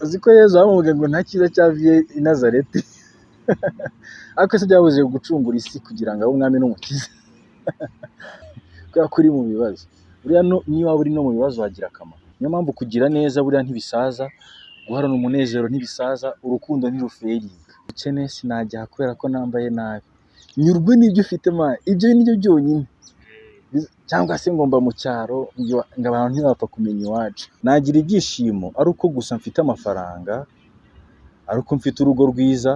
uzi ko Yezu bamuvuga ngo nta cyiza cyavuye i Nazareti ariko se byabuze gucungura isi kugira ngo abe umwami n'umukiza kubera ko uri mu bibazo buriya niyo waba uri no mu bibazo wagira akamaro. Niyo mpamvu kugira neza buriya ntibisaza, guharana umunezero ntibisaza, urukundo ntiruferinga. Ubukene sinajya kubera ko nambaye nabi, nyurwe n'ibyo ufite man, ibyo nibyo byonyine. Cyangwa se ngo mba mu cyaro ngo abantu ntibapfa kumenya iwacu. Nagira ibyishimo ari uko gusa mfite amafaranga, ari uko mfite urugo rwiza.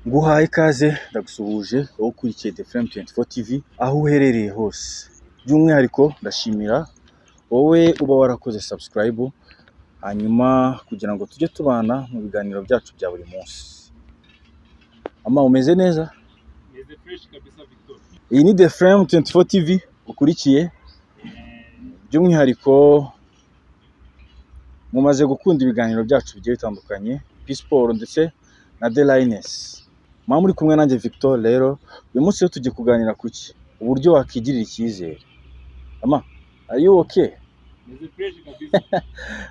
Nguhaye ikaze ndagusuhuje wowe ukurikiye The Flame 24 TV aho uherereye hose. By'umwihariko ndashimira wowe uba warakoze subscribe hanyuma kugira ngo tujye tubana mu biganiro byacu bya buri munsi. Ama umeze neza? Meze fresh kabisa Victor. Iyi ni The Flame 24 TV ukurikiye. By'umwihariko mumaze gukunda ibiganiro byacu bigiye bitandukanye, P-Sport ndetse na The Lioness. Mama muri kumwe nanjye Victor. Rero uyu munsi rero tugiye kuganira kuki uburyo wakigirira icyizere. Ama are you okay? Meze fresh kabisa.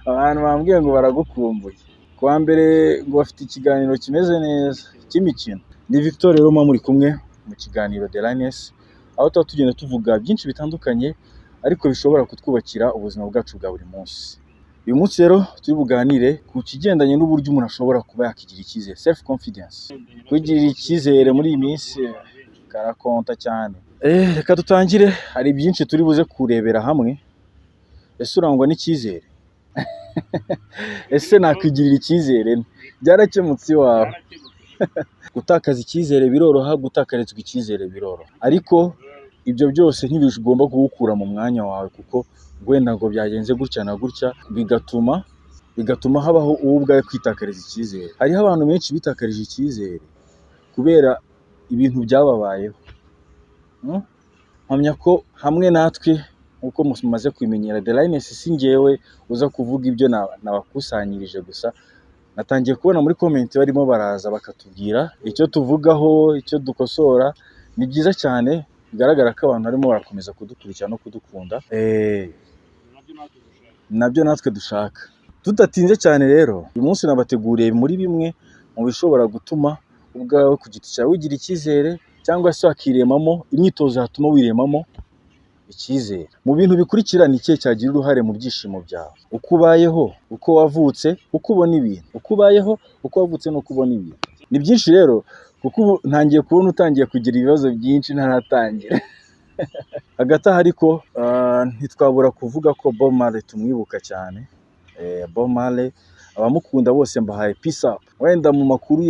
Abantu bambwiye ngo baragukumbuye. Kuwa mbere ngo bafite ikiganiro kimeze neza cy'imikino. Ni Victor rero mama muri kumwe mu kiganiro The Lioness, aho tuba tugenda tuvuga byinshi bitandukanye ariko bishobora kutwubakira ubuzima bwacu bwa buri munsi. Uyu munsi rero turi buganire ku kigendanye n'uburyo umuntu ashobora kuba yakigira icyizere, self confidence. Kwigirira icyizere muri iyi minsi karakonta cyane. Reka dutangire, hari byinshi turi buze kurebera hamwe. Ese urangwa n'icyizere? Ese nakwigirira icyizere? Byarakemutse iwawe? Gutakaza icyizere biroroha, gutakarizwa icyizere biroroha. Ariko ibyo byose ntibigomba kugukura mu mwanya wawe, kuko wenda ngo byagenze gutya na gutya bigatuma habaho uwo ubwawe kwitakariza icyizere. Hariho abantu benshi bitakarije icyizere kubera ibintu byababayeho. Mpamya ko hamwe natwe nk'uko mumaze kwimenyera The Lioness, si njyewe uza kuvuga ibyo nabakusanyirije gusa. Natangiye kubona muri comment barimo baraza bakatubwira icyo tuvugaho, icyo dukosora. Ni byiza cyane, bigaragara ko abantu barimo barakomeza kudukurikira no kudukunda. Nabyo natwe dushaka. Tudatinze cyane rero, uyu munsi nabateguriye muri bimwe mu bishobora gutuma ubwawe ku giti cyawe wigira icyizere, cyangwa se wakiremamo imyitozo yatuma wiremamo icyizere. Mu bintu bikurikira ni ikihe cyagira uruhare mu byishimo byawe? Uko ubayeho, uko wavutse, uko ubona ibintu. Uko ubayeho, uko wavutse n'uko ubona ibintu. Ni byinshi rero, kuko ubu ntangiye kubona utangiye kugira ibibazo byinshi ntaratangira. Hagati aha ariko ntitwabura kuvuga ko Bob Marley tumwibuka cyane. Bob Marley abamukunda bose mbahaye peace up. Wenda mu makuru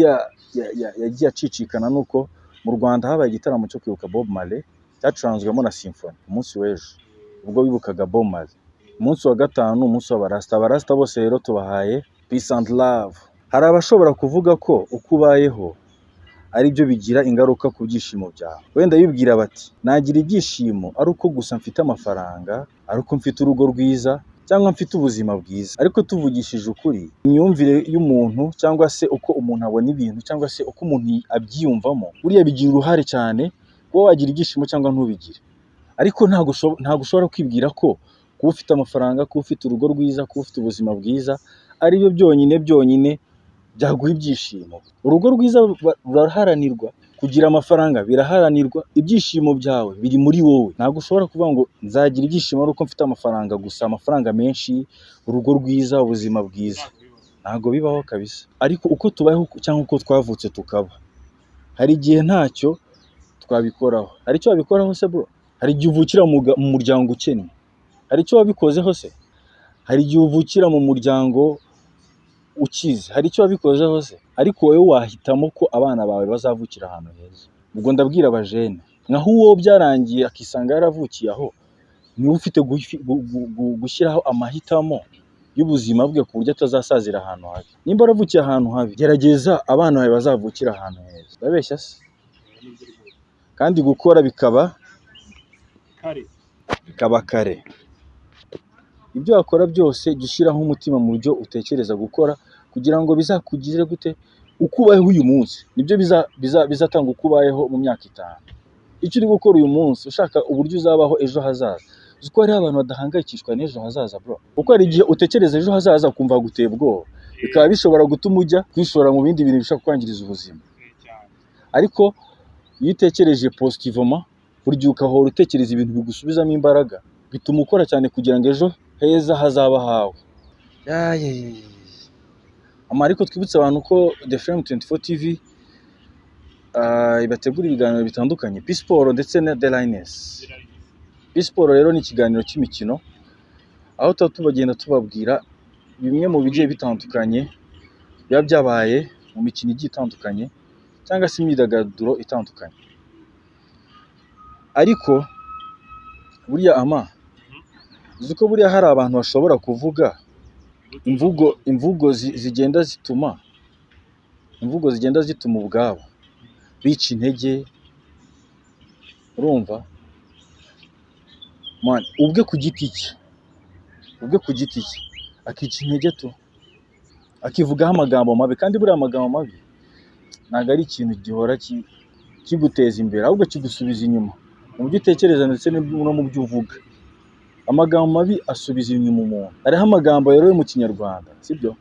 yagiye acicikana nuko mu Rwanda habaye igitaramo cyo kwibuka Bob Marley cyacuranzwemo na Symphony umunsi w'ejo, ubwo bibukaga Bob Marley. Umunsi wa gatanu umunsi w'abarasta. Abarasta bose rero tubahaye peace and love. Hari abashobora kuvuga ko uko ubayeho ari byo bigira ingaruka ku byishimo byawe. Wenda bibwira bati nagira ibyishimo ari uko gusa mfite amafaranga, ari uko mfite urugo rwiza, cyangwa mfite ubuzima bwiza. Ariko tuvugishije ukuri, imyumvire y'umuntu cyangwa se uko umuntu abona ibintu cyangwa se uko umuntu abyiyumvamo, buriya bigira uruhare cyane kuba wagira ibyishimo cyangwa ntubigire. Ariko ntabwo ushobora kwibwira ko kuba ufite amafaranga, kuba ufite urugo rwiza, kuba ufite ubuzima bwiza ari byo byonyine byaguha ibyishimo. Urugo rwiza ruraharanirwa, kugira amafaranga biraharanirwa, ibyishimo byawe biri muri wowe. Ntabwo ushobora kuvuga ngo nzagira ibyishimo ari uko mfite amafaranga gusa, amafaranga menshi, urugo rwiza, ubuzima bwiza. Ntabwo bibaho kabisa. Ariko uko tubayeho cyangwa uko twavutse tukaba, hari igihe ntacyo twabikoraho. Hari icyo wabikoraho se bro? Hari igihe uvukira mu muryango ukennye, hari icyo wabikozeho se? Hari igihe uvukira mu muryango ukize, hari icyo wabikozeho se? Ariko wowe wahitamo ko abana bawe bazavukira ahantu heza. Ubwo ndabwira abajene, nkaho uwo byarangiye akisanga yaravukiye aho, niwe ufite gushyiraho amahitamo y'ubuzima bwe ku buryo atazasazira ahantu habi. Nimba waravukiye ahantu habi, gerageza abana bawe bazavukira ahantu heza. Babeshya se? Kandi gukora bikaba kare. Ibyo wakora byose jya ushyiraho umutima mu byo utekereza gukora, kugira ngo bizakugire gute uko ubayeho uyu munsi. Nibyo bizatanga uko ubayeho mu myaka 5. Icyo uri gukora uyu munsi ushaka uburyo uzabaho ejo hazaza, uzi ko hariho abantu badahangayikishwa n'ejo hazaza bro, kuko hari igihe utekereza ejo hazaza ukumva guteye ubwoba, bikaba bishobora gutuma ujya kwishora mu bindi bintu bishobora kwangiriza ubuzima. cyane. Ariko iyo utekereje positivement, burya ukahora utekereza ibintu bigusubizamo imbaraga, bituma ukora cyane kugira ngo ejo heza hazaba hawe. Ariko twibutse abantu ko The Flame 24 TV ibategura ibiganiro bitandukanye, P-Sport ndetse na The Lioness. P-Sport rero ni ikiganiro cy'imikino, aho tuba tubagenda tubabwira bimwe mu bigiye bitandukanye biba byabaye mu mikino igiye itandukanye cyangwa se imyidagaduro itandukanye. Ariko buriya uzi ko buriya hari abantu bashobora kuvuga imvugo zigenda zituma ubwabo bica intege, urumva man, ubwe ku giti cye akica intege tu, akivugaho amagambo mabi, kandi buriya amagambo mabi ntabwo ari ikintu gihora kiguteza imbere, ahubwo kigusubiza inyuma mu byo utekereza ndetse no mu byo uvuga. Amagambo mabi asubiza inyuma umuntu. Hariho amagambo rero yo mu Kinyarwanda, sibyo,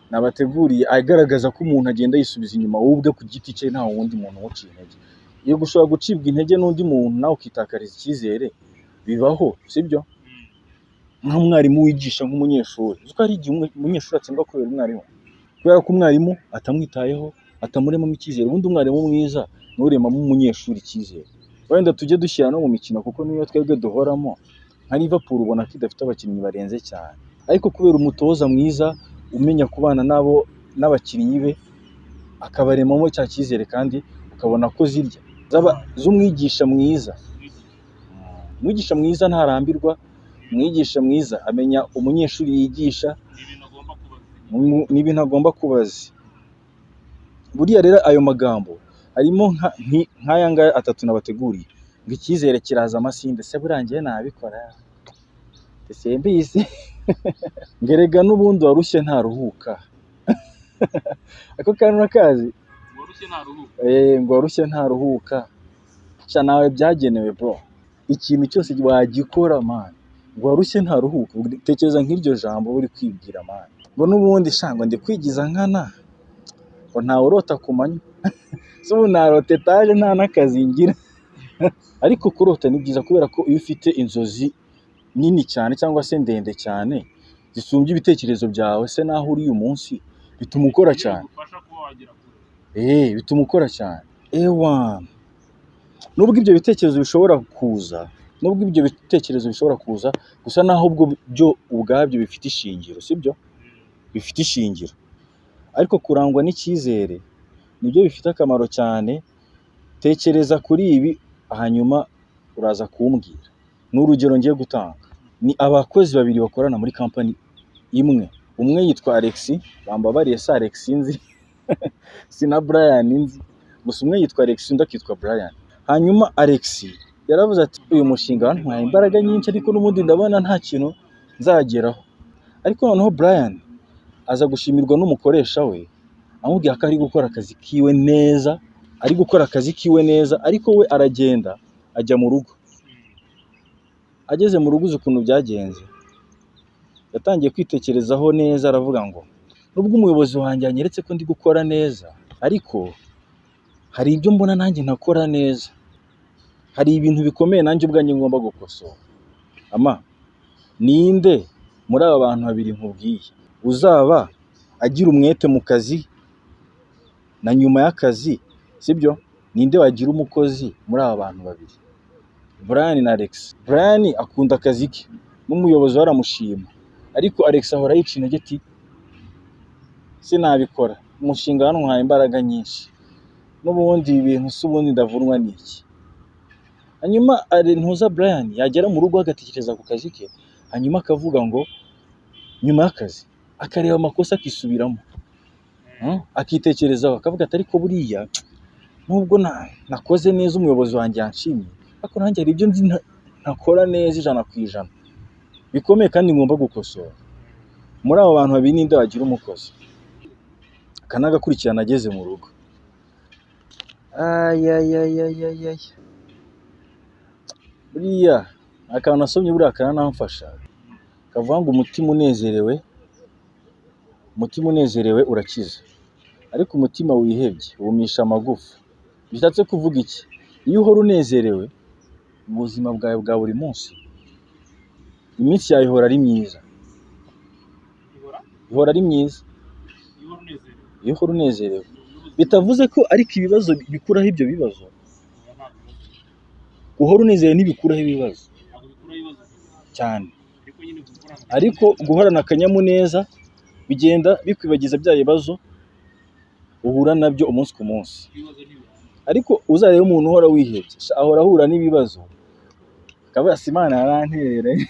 nabateguriye agaragaza ko umuntu agenda yisubiza inyuma wowe ubwe ku giti cye, nta wundi muntu umuciye intege. Iyo gushobora gucibwa intege n'undi muntu nawe ukitakariza icyizere bibaho, sibyo? Nk'umwarimu wigisha nk'umunyeshuri, uzi ko hari igihe umunyeshuri atsindwa kubera umwarimu, kubera ko umwarimu atamwitayeho, atamuremamo icyizere. Ubundi umwarimu mwiza n'uremamo umunyeshuri icyizere. Wenda tujye dushyira no mu mikino, kuko niyo twebwe duhoramo. Nka Liverpool ubona ko idafite abakinnyi barenze cyane, ariko kubera umutoza mwiza umenya kubana nabo n'abakinnyi be, akabaremamo cya cyizere, kandi ukabona ko zirya z'umwigisha mwiza. Umwigisha mwiza ntarambirwa, umwigisha mwiza amenya umunyeshuri yigisha n'ibintu agomba kubaza. Buriya rero ayo magambo harimo nk'aya ngaya atatu nabateguriye, ngo icyizere kiraza amasinde, se burangiye nabikora ese mbisi ngerega n'ubundi warushye ntaruhuka. Ako kantu nakazi, ngo warushye ntaruhuka. Sha nawe byagenewe bro, ikintu cyose wagikora man, ngo warushye ntaruhuka. Tekereza nk'iryo jambo uri kwibwira man, ngo n'ubundi shango ndi kwigiza nkana, ngo ntawe urota ku manywa. So ubu narota etaje nta n'akazi ngira. Ariko kurota ni byiza, kubera ko iyo ufite inzozi nini cyane cyangwa se ndende cyane zisumbye ibitekerezo byawe, se naho uri uyu munsi, bituma ukora cyane. Bituma ukora cyane. Nubwo ibyo bitekerezo bishobora kuza, gusa naho ubwo byo ubwabyo bifite ishingiro, sibyo? Bifite ishingiro. Ariko kurangwa n'icyizere nibyo bifite akamaro cyane. Tekereza kuri ibi hanyuma uraza kumbwira. Ni urugero ngiye gutanga. Ni abakozi babiri bakorana muri kampani imwe. Umwe yitwa Alex, bambabariye sa Alex nzi si na Brian nzi, gusa umwe yitwa Alex undi akitwa Brian. Hanyuma Alex yaravuze ati uyu mushinga wantwaye imbaraga nyinshi, ariko n'ubundi ndabona nta kintu nzageraho. Ariko noneho Brian aza gushimirwa n'umukoresha we, amubwira ko ari gukora akazi kiwe neza, ariko we aragenda ajya mu rugo. Ageze mu rugo uzi ukuntu byagenze, yatangiye kwitekerezaho neza, aravuga ngo nubwo umuyobozi wanjye yanyeretse ko ndi gukora neza, ariko hari ibyo mbona nanjye ntakora neza, hari ibintu bikomeye nanjye ubwanjye ngomba gukosora. Ninde muri aba bantu babiri nkubwiye uzaba agira umwete mu kazi na nyuma y'akazi, sibyo? Ninde wagira umukozi muri aba bantu babiri? Brian na Alex. Brian akunda akazi ke n'umuyobozi we aramushima, ariko Alex ahora yica intege ati sinabikora, umushinga wantwaye imbaraga nyinshi, n'ubundi ibintu se ubundi ndavunwa n'iki. Hanyuma ntuza Brian yagera mu rugo agatekereza ku kazi ke, hanyuma akavuga ngo nyuma y'akazi akareba amakosa akisubiramo, akitekerezaho, akavuga ati ariko buriya nubwo nakoze neza umuyobozi wanjye yanshimye, ariko nanjye hari ibyo nzi ntakora neza 100% bikomeye kandi ngomba gukosora. Muri abo bantu babiri ninde wagira umukozi? Akanagakurikirana ageze mu rugo. Buriya akantu nasomye buriya karanamfasha, kavuga ngo umutima unezerewe urakiza, ariko umutima wihebye wumisha amagufa. Bishatse kuvuga iki? Iyo uhora unezerewe mu buzima bwawe bwa buri munsi, iminsi yawe ihora ari myiza, ihora ari myiza iyo uhora unezerewe. Bitavuze ko ariko ibibazo bikuraho ibyo bibazo. Guhora unezerewe ntibikuraho ibibazo cyane, ariko guhorana akanyamuneza bigenda bikwibagiza bya bibazo uhura nabyo umunsi ku munsi. Ariko uzareba umuntu uhora wihebye, ahora ahura n'ibibazo, akavuga ati Imana yarantereranye.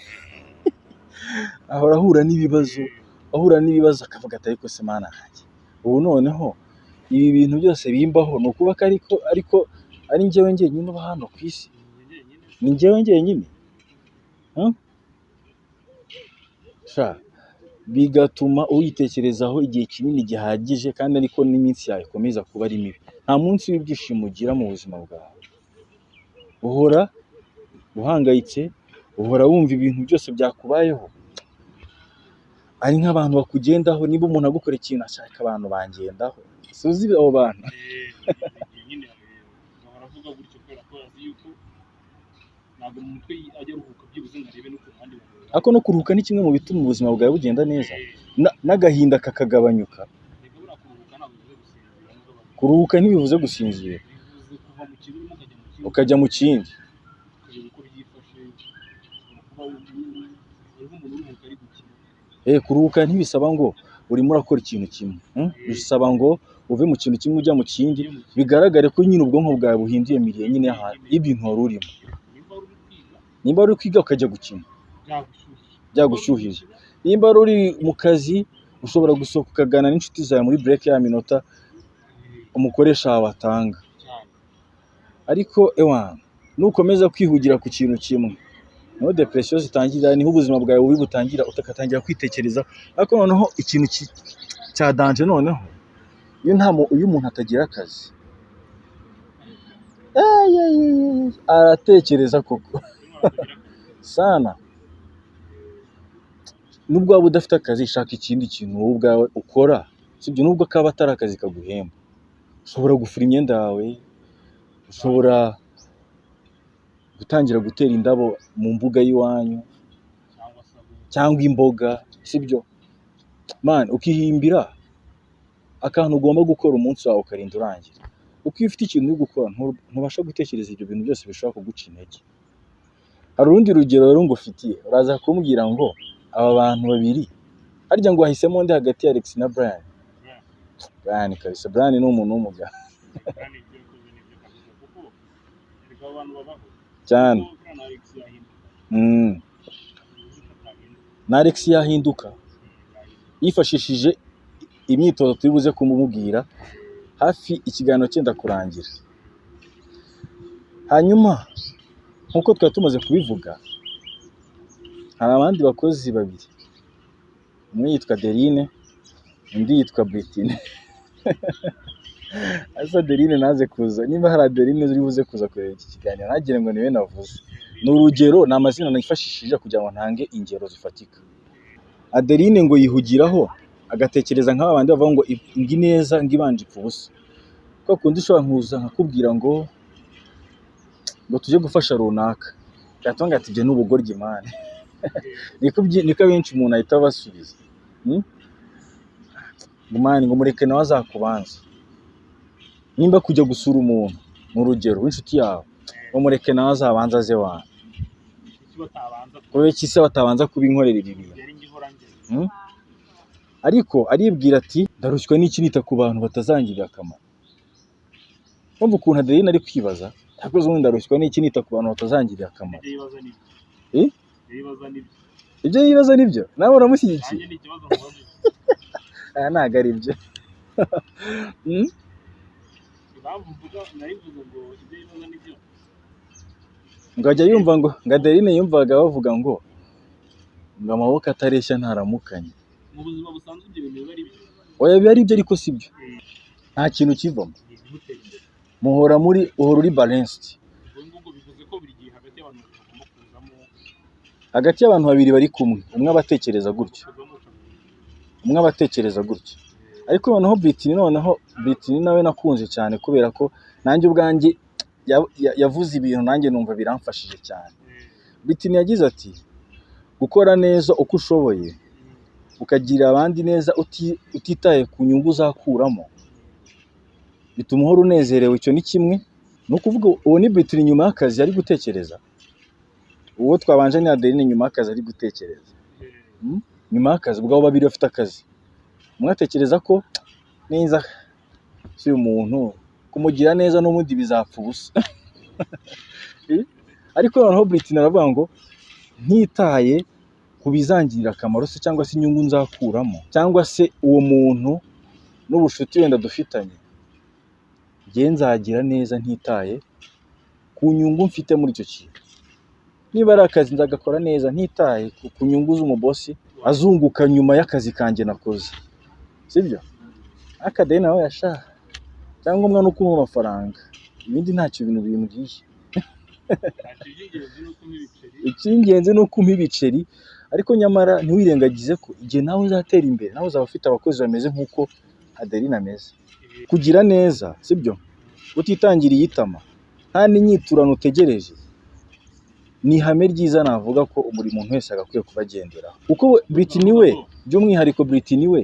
Ahora ahura n'ibibazo akavuga ati ariko se Mana yanjye, ubu noneho ibi bintu byose bimbaho ni ukuba ariko ari njyewe njyenyine uba hano ku isi, ni njyewe njyenyine. Bigatuma uyitekerezaho igihe kinini gihagije, kandi ariko n'iminsi yawe ikomeza kuba ari mibi. Nta munsi w'ibyishimo ugira mu buzima bwawe, uhora uhangayitse, uhora wumva ibintu byose byakubayeho ari nk'abantu bakugendaho. Niba umuntu agukora ikintu ashaka abantu bangendaho, suzi abo bantu. Ako no kuruhuka ni kimwe mu bituma ubuzima bwawe bugenda neza, n'agahinda kakagabanyuka. Kuruhuka ntibivuze gusinzira, ukajya mu kindi. Kuruhuka ntibisaba ngo urimo urakora ikintu kimwe, bisaba ngo uve mu kintu kimwe ujya mu kindi, bigaragare ko nyine ubwonko bwawe buhinduye miliye nyine y'ibintu wari urimo. Nimba uri kwiga ukajya gukina, byagushyuhije. Nimba uri mu kazi, ushobora gusohoka ukaganira n'inshuti zawe muri break ya minota umukoresha wawe atanga. Ariko nukomeza kwihugira ku kintu kimwe, niho depression zitangira, niho ubuzima bwawe bubi butangira, utagatangira kwitekereza. Ariko noneho ikintu cya danger noneho, iyo umuntu atagira akazi, aratekereza koko sana. Nubwo waba udafite akazi, shaka ikindi kintu wowe ubwawe ukora, sibyo? Nubwo kaba atari akazi kaguhemba, ushobora gufura imyenda yawe, ushobora gutangira gutera indabo mu mbuga y'iwanyu cyangwa imboga, sibyo? Ukihimbira akantu ugomba gukora umunsi wawe ukarinda urangira. Uko iyo ufite ikintu uri gukora, ntubasha gutekereza ibyo bintu byose bishobora kuguca intege. Hari urundi rugero rero ngufitiye, uraza kumbwira ngo aba bantu babiri harya ngo wahisemo undi hagati ya Alex na Brian? Brian kabisa, Brian ni umuntu w'umugabo cyane. Na Alex yahinduka yifashishije imyitozo turi buze kumubwira hafi ikiganiro cyenda kurangira. Hanyuma nk'uko twari tumaze kubivuga, hari abandi bakozi babiri, umwe yitwa Adeline, undi yitwa Brittine. Asa Adeline naze kuza, niba hari Adeline uri buze kuza kureba iki kiganiro, ntagire ngo niwe navuze. Ni urugero, ni amazina nifashishije kugira ngo ntange ingero zifatika. Adeline ngo yihugiraho agatekereza nk'aba bandi bavuga ngo ingi neza ngo ibanje ipfa ubusa. Ko kundi ushobora nkuza nkakubwira ngo tujye gufasha runaka, gatonga ati ibyo ni ubugoryi mane. Niko benshi umuntu ahita abasubiza. Ngo mureke nawe azakubanza. Nimba kujya gusura umuntu mu rugero w'inshuti yawe, ngo mureke nawe azabanza aze wanyu. Kubera iki se batabanza kubinkorera ibi bintu? Ariko aribwira ati ndarushywa n'iki nita ku bantu batazangirira akamaro. Kumva ukuntu Adeline ari kwibaza, yakoze ubundi ndarushywa n'iki nita ku bantu batazangirira akamaro. Ibyo yibaza nibyo nawe uramushyigikiye? Ntabwo ari byo. Ngo ajya yumva ngo Adeline yumvaga bavuga ngo amaboko atareshya ntaramukanye. Mu buzima busanzwe ibyo bintu biba ari byo. Oya, biba ari byo ariko si byo. Nta kintu kivamo. Uhora uri balanced. Ubwo bivuze ko buri gihe hagati y'abantu bagomba kuzamo hagati y'abantu babiri bari kumwe, umwe aba atekereza gutyo, umwe aba atekereza gutyo. Ariko noneho Britney nawe nakunze cyane kubera ko nanjye ubwanjye yavuze ibintu nanjye numva biramfashije cyane. Britney yagize ati gukora neza uko ushoboye ukagirira abandi neza utitaye ku nyungu uzakuramo bituma uhora unezerewe. Icyo ni kimwe. Ni ukuvuga uwo ni Britney nyuma y'akazi ari gutekereza, uwo twabanje ni Adeline nyuma y'akazi ari gutekereza. Nyuma y'akazi ubwo abo babiri bafite akazi, umwe atekereza ko neza si umuntu kumugira neza n'ubundi bizapfa ubusa. Ariko noneho Britney aravuga ngo ntitaye ku bizangirira akamaro se cyangwa se inyungu nzakuramo cyangwa se uwo muntu n'ubushuti wenda dufitanye, njye nzagira neza ntitaye ku nyungu mfite muri icyo kintu. Niba ari akazi nzagakora neza ntitaye ku nyungu z'umubosi azunguka nyuma y'akazi kanjye nakoze, sibyo? Akadeni nawe yashaka cyangwa no kumuha amafaranga, ibindi ntacyo ibintu bimbwiye. Icy'ingenzi ni uko umpa ibiceri, ariko nyamara ntiwirengagize ko igihe nawe uzatera imbere nawe uzaba ufite abakozi bameze nk'uko Adeline ameze. Kugira neza, sibyo? Utitangiriye itama nta n'inyiturano utegereje, ni ihame ryiza navuga ko buri muntu wese agakwiye kubagenderaho. Kuko Britney we, by'umwihariko Britney we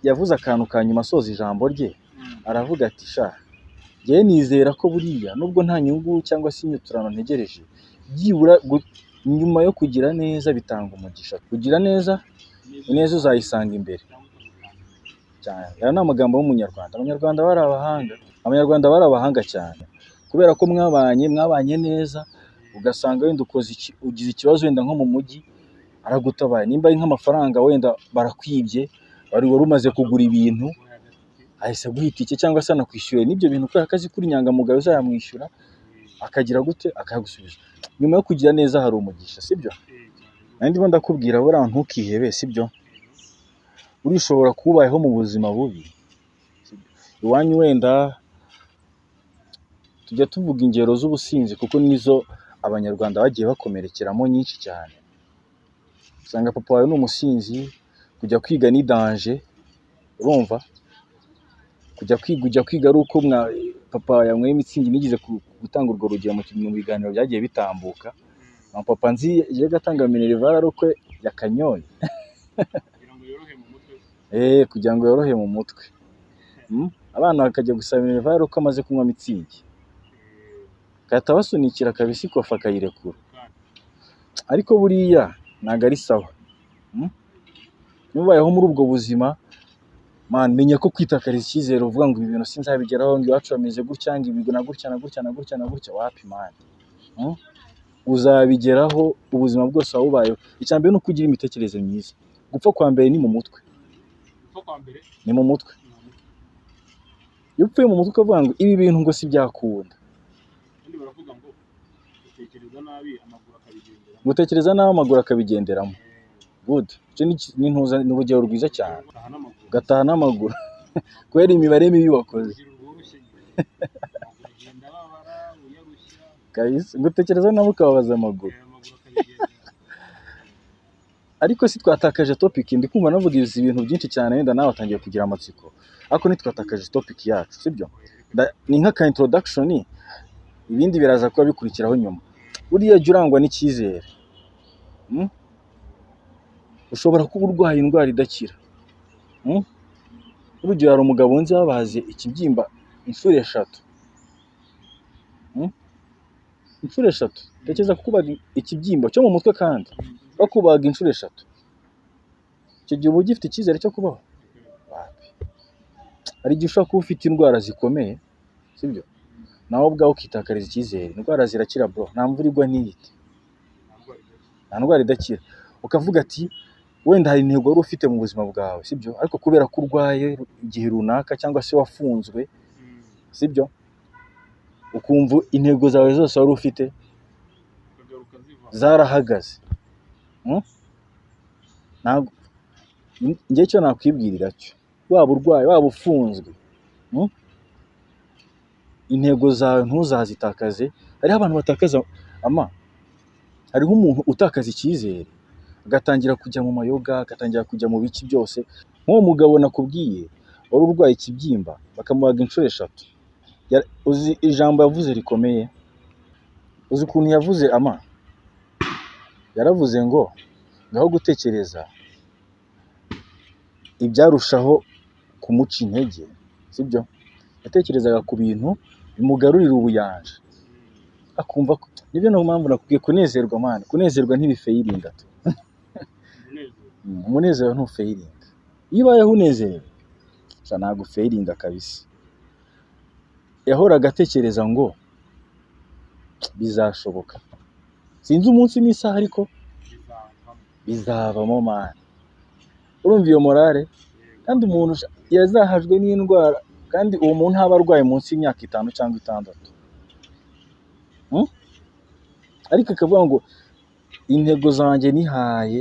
yavuze akantu ka nyuma asoza ijambo rye, aravuga ati sha njyewe nizera ko buriya nubwo nta nyungu cyangwa se inyiturano ntegereje, byibura nyuma yo kugira neza bitanga umugisha. Kugira neza ineza uzayisanga imbere cyane. Aya ni amagambo y'umunyarwanda. Abanyarwanda bari abahanga cyane kubera ko mwabanye neza, ugasanga wenda ugize ikibazo wenda nko mu mujyi aragutabaye, nimba ari nk'amafaranga wenda barakwibye, wari umaze kugura ibintu ahise aguhita iki cyangwa se anakwishyura n'ibyo bintu kubera ko azi kuri inyangamugayo uzayamwishyura, akagira gute akayagusubiza. Nyuma yo kugira neza hari umugisha, sibyo? Ndimo ndakubwira buriya ntukihebe, sibyo? Urishobora kubayeho mu buzima bubi. Iwanyu wenda tujya tuvuga ingero z'ubusinzi kuko nizo abanyarwanda bagiye bakomerekeramo nyinshi cyane. Usanga papa wawe ni umusinzi, kujya kwiga ni danje, urumva? Ujya kwiga ari uko papa yanyweye imitsingi. Nigeze gutanga urwo rugero mu biganiro byagiye bitambuka. Papa nzi yagiye gatanga minerval ari uko yakanyoye. Kugira ngo yorohe mu mutwe. Abana bakajya gusaba minerval ari uko amaze kunywa mitsingi. Gahita basunikira kabisa ikofa akayirekura. Ariko buriya ntago ari sawa. Nubayeho muri ubwo buzima, menya ko kwitakariza icyizere uvuga ngo ibi bintu sinzabigeraho, ngo iwacu bameze gutya, ngo ibi na gutya na gutya na gutya na gutya, wapi man. Uzabigeraho ubuzima bwose wabubayeho. Icya mbere ni uko ugira imitekerereze myiza. Gupfa kwa mbere ni mu mutwe. Ni mu mutwe. Iyo upfuye mu mutwe ukavuga ngo ibi bintu ngo si byakunda. Gutekereza nabi amaguru akabigenderamo. Good. Icyo ni urugero rwiza cyane. Gataha n'amaguru kubera imibare mibi wakoze. Gutekereza nabi ukababaza amaguru. Ariko si twatakaje topic, ndi kumva navuga ibintu byinshi cyane wenda nawe watangiye kugira amatsiko. Ariko ntitwatakaje topic yacu, sibyo? Ni nk'aka introduction, ibindi biraza kuba bikurikiraho nyuma. Buriya jya urangwa n'icyizere. Ushobora kuba urwaye indwara idakira. Urugero hari umugabo nzi babaze ikibyimba inshuro 3. Inshuro 3. Tekereza kukubaga ikibyimba cyo mu mutwe kandi bakubaga inshuro 3. Icyo gihe uba ugifite icyizere cyo kubaho? Hari igihe ushobora kuba ufite indwara zikomeye, sibyo? Nawe ubwawe ukitakariza icyizere. Indwara zirakira bro, nta mvura igwa ntiyite. Nta ndwara idakira. Ukavuga ati wenda hari intego wari ufite mu buzima bwawe, sibyo? Ariko kubera ko urwaye igihe runaka cyangwa se wafunzwe, sibyo? Ukumva intego zawe zose wari ufite zarahagaze. Njye cyo nakwibwirira cyo, waba urwaye waba ufunzwe, intego zawe ntuzazitakaze. Hariho abantu batakaza hariho umuntu utakaza icyizere agatangira kujya mu mayoga, agatangira kujya mu biki byose. Nk'uwo mugabo nakubwiye wari urwaye ikibyimba bakamubaga inshuro 3. Uzi ijambo yavuze rikomeye? Uzi ukuntu yavuze ama? Yaravuze ngo ngaho gutekereza ibyarushaho kumuca intege, sibyo? Yatekerezaga ku bintu bimugarurira ubuyanja, akumva ko nibyo no mpamvu nakubwiye kunezerwa man, kunezerwa ntibifeyiringa tu. Umunezero ntufeyiringa. Iyo ubayeho unezerewe ntabwo ufeyiringa kabisa. Yahoraga atekereza ngo bizashoboka, sinzi umunsi n'isaha ariko bizavamo man. Urumva iyo morale? Kandi umuntu yazahajwe n'indwara kandi uwo muntu ntaba arwaye munsi y'imyaka 5 cyangwa 6. Ariko akavuga ngo intego zanjye nihaye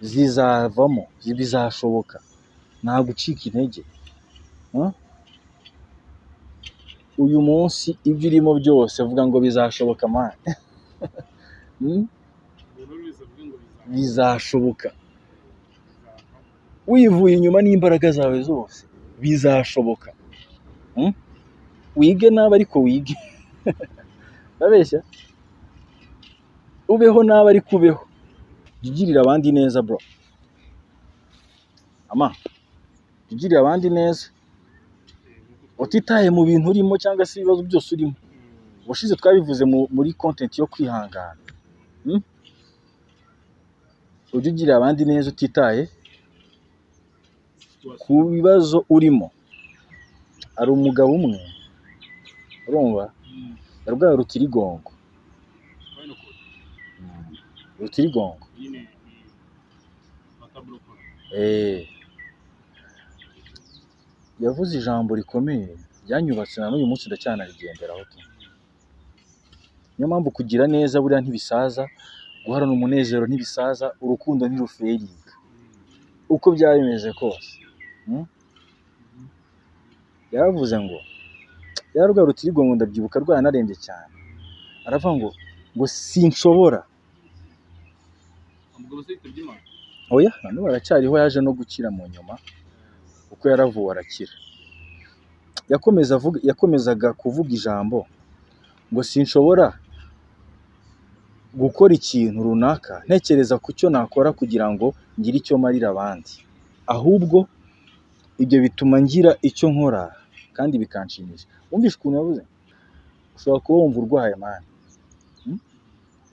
zizavamo, bizashoboka, nta gucika intege. Uyu munsi ibyo urimo byose avuga ngo bizashoboka man. Bizashoboka wivuye inyuma n'imbaraga zawe zose, bizashoboka. Wige nabi ariko wige. Babeshya? Ubeho nabi ariko ubeho. Ugirira abandi neza bro. Ama, ugirira abandi neza utitaye mu bintu urimo cyangwa se ibibazo byose urimo. Ubushize twabivuze muri content yo kwihangana. Ujye ugirira abandi neza utitaye ku bibazo urimo. Ari umugabo umwe urumva yarwaye rutirigongo. Rutirigongo yavuze ijambo rikomeye ryanyubatse na n'uyu munsi ndacyanarigenderaho tu. Niyo mpamvu kugira neza buriya ntibisaza, guharana umunezero ntibisaza, urukundo ntirufeyiringa uko byaba bimeze kose. Yaravuze ngo yararwaye rutirigongo, ndabyibuka arwaye anarembye cyane. Aravuga ngo sinshobora. Oya none baracyariho, yaje no gukira mu nyuma uko yaravuwe arakira. Yakomezaga kuvuga ijambo ngo sinshobora gukora ikintu runaka ntekereza ku cyo nakora kugira ngo ngire icyo marira abandi, ahubwo ibyo bituma ngira icyo nkora kandi bikanshimisha. Wumvishe ukuntu yavuze? Ushobora kuba wumva urwaye man,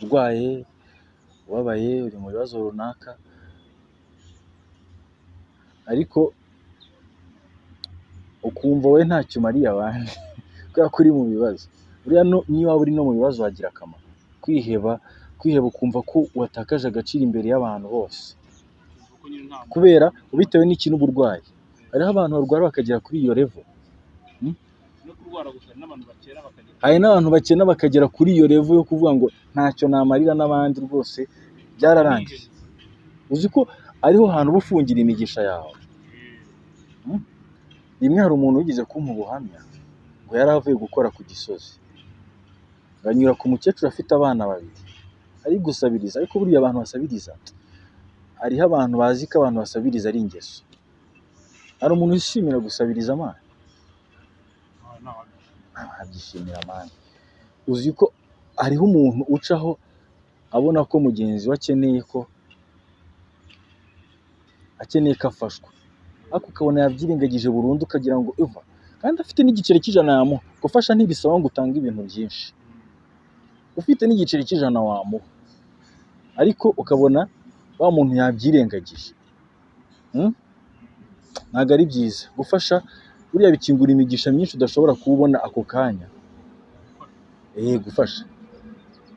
urwaye, ubabaye, uri mu bibazo runaka, ariko ukumva we ntacyo umariye abandi kubera ko uri mu bibazo. Buriya niyo waba uri no mu bibazo wagira akamaro. Kwiheba ukumva ko watakaje agaciro imbere y'abantu bose kubera ubitewe n'ikintu uburwayi. Hariho abantu barwara bakagera kuri iyo level. Hari n'abantu bakena bakagera kuri iyo level yo kuvuga ngo ntacyo namarira n'abandi, rwose byararangiye. Uzi ko ariho hantu bufungira imigisha yawe. Rimwe hari umuntu wigeze kumpa ubuhamya ngo yari avuye gukora ku Gisozi, banyura ku mukecuru afite abana 2 ari gusabiriza. Ariko buriya abantu basabiriza, hariho abantu bazi ko abantu basabiriza ari ingeso. Hari umuntu wishimira gusabiriza amana? Abyishimira amana. Uzi ko hariho umuntu ucaho abona ko mugenzi we akeneye ko afashwa, ariko ukabona yabyirengagije burundu, ukagira ngo uva kandi afite n'igiceri cy'100 yamuha. Gufasha ntibisaba ngo utange ibintu byinshi, ufite n'igiceri cy'100 wamuha, ariko ukabona wa muntu yabyirengagije. Ntabwo ari byiza. Gufasha buriya bikingura imigisha myinshi udashobora kubona ako kanya. Gufasha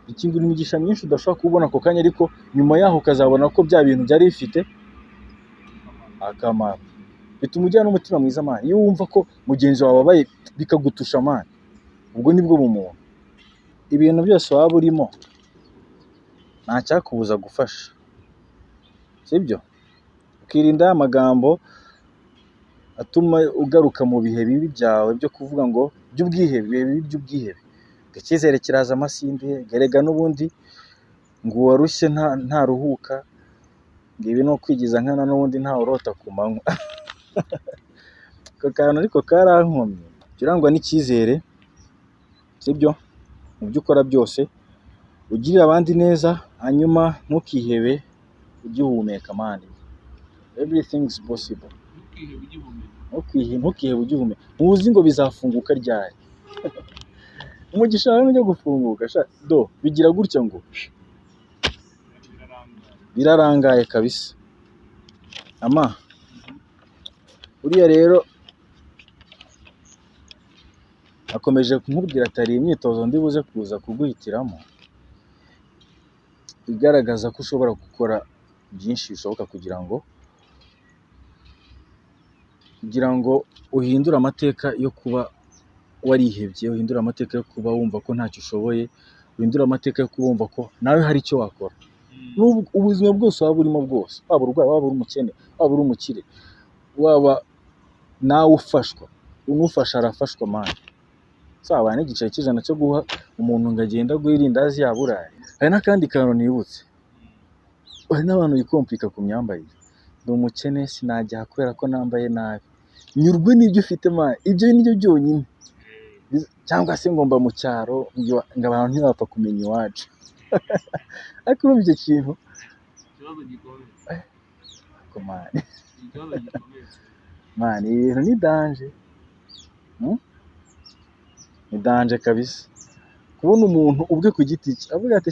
bikingura imigisha myinshi udashobora kubona ako kanya, ariko nyuma yaho ukazabona ko bya bintu byari bifite akamaro. Bituma ujyana n'umutima mwiza man. Iyo wumva ko mugenzi wawe ababaye bikagutusha man, ubwo nibwo bumuntu. Ibintu byose waba urimo nta cyakubuza gufasha, sibyo? Ukirinda amagambo atuma ugaruka mu bihe bibi byawe byo kuvuga ngo by'ubwihebe. Icyizere kiraza amasinde, gerega n'ubundi ngo uwarushye ntaruhuka, ngo ibi no kwigiza nkana n'ubundi ntawe urota ku manywa. Ako kantu ariko karankomye. Jya urangwa n'icyizere, sibyo? Mu byo ukora byose, ugirire abandi neza, hanyuma ntukihebe ugihumeka mani. Everything is possible. ntukihebe ugihumeka. Ntukihebe ugihumeka. Ntuzi ngo bizafunguka ryari. Umugisha wawe ujya gufunguka, bigira gutya ngo birarangaye kabisa. Uriya rero akomeje kumubwira atari imyitozo ndi buze kuza kuguhitiramo, igaragaza ko ushobora gukora byinshi bishoboka kugira ngo uhindure amateka yo kuba warihebye, uhindure amateka yo kuba wumva ko ntacyo ushoboye, uhindure amateka yo kuba wumva ko nawe hari icyo wakora. Ubuzima bwose waba urimo bwose, waba urwaye, waba uri umukene, waba uri umukire, waba nawe ufashwa, umufasha arafashwa mani. Sabana n'igiceri cy'ijana cyo guha umuntu ngo agenda aguhe irindazi yaburaye. Hari n'akandi kantu nibutse, hari n'abantu bikomplika ku myambarire. Ndi umukene sinajya kubera ko nambaye nabi. Nyurwe n'ibyo ufite mani, ibyo ni byo byonyine. Cyangwa se ngomba mu cyaro ngo abantu ntibapfa kumenya iwacu. Ariko urumva icyo kintu Ikibazo gikomeye. mani, Ikibazo gikomeye. mani ibintu ni danje. Ni danje kabisa. Kubona umuntu ubwe ku giti cye avuga ati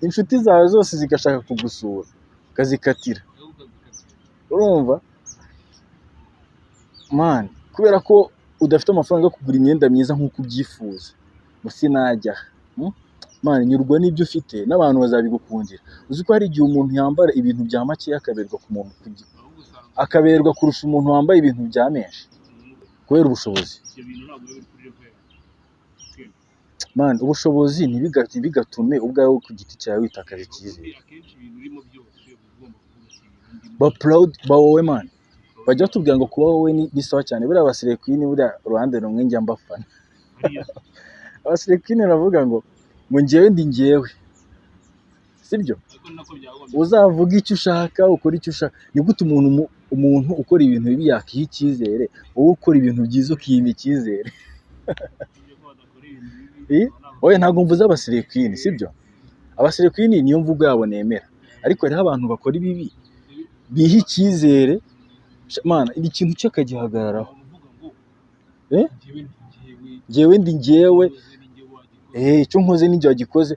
inshuti zawe zose zigashaka kugusura ukazikatira. Urumva mani, kubera ko udafite amafaranga yo kugura imyenda myiza nk'uko ubyifuza, ngo sinajya. Mani, nyurwa n'ibyo ufite n'abantu bazabigukundira. Uzi ko hari igihe umuntu yambara ibintu bya make akaberwa ku muntu akaberwa kurusha umuntu wambaye ibintu bya menshi kubera ubushobozi. Ibyo bintu ntabwo biba biri kuri level. Mani, ubushobozi ntibigatume ubwawe ku giti cyawe witakaza icyizere. Akenshi ibintu urimo byose ugomba kuvuga Ba proud ba wowe mani. Bajya batubwira ngo kuba wowe ni sawa cyane. Buriya abasire queen, buriya uruhande rumwe njya mbafana. Abasire queen baravuga ngo njyewe ndi njyewe, sibyo? Uzavuga icyo ushaka, ukora icyo ushaka. Ni gute umuntu ukora ibintu bibi yakiha icyizere, wowe ukora ibintu byiza ukiyima icyizere? Oya, ntabwo mvuze abasire queen, sibyo? Abasire queen niyo mvugo yabo nemera, ariko hariho abantu bakora ibibi biha icyizere mana, ikintu cyo akagihagararaho. Njyewe ndi njyewe, icyo nkoze n'ijya wagikoze.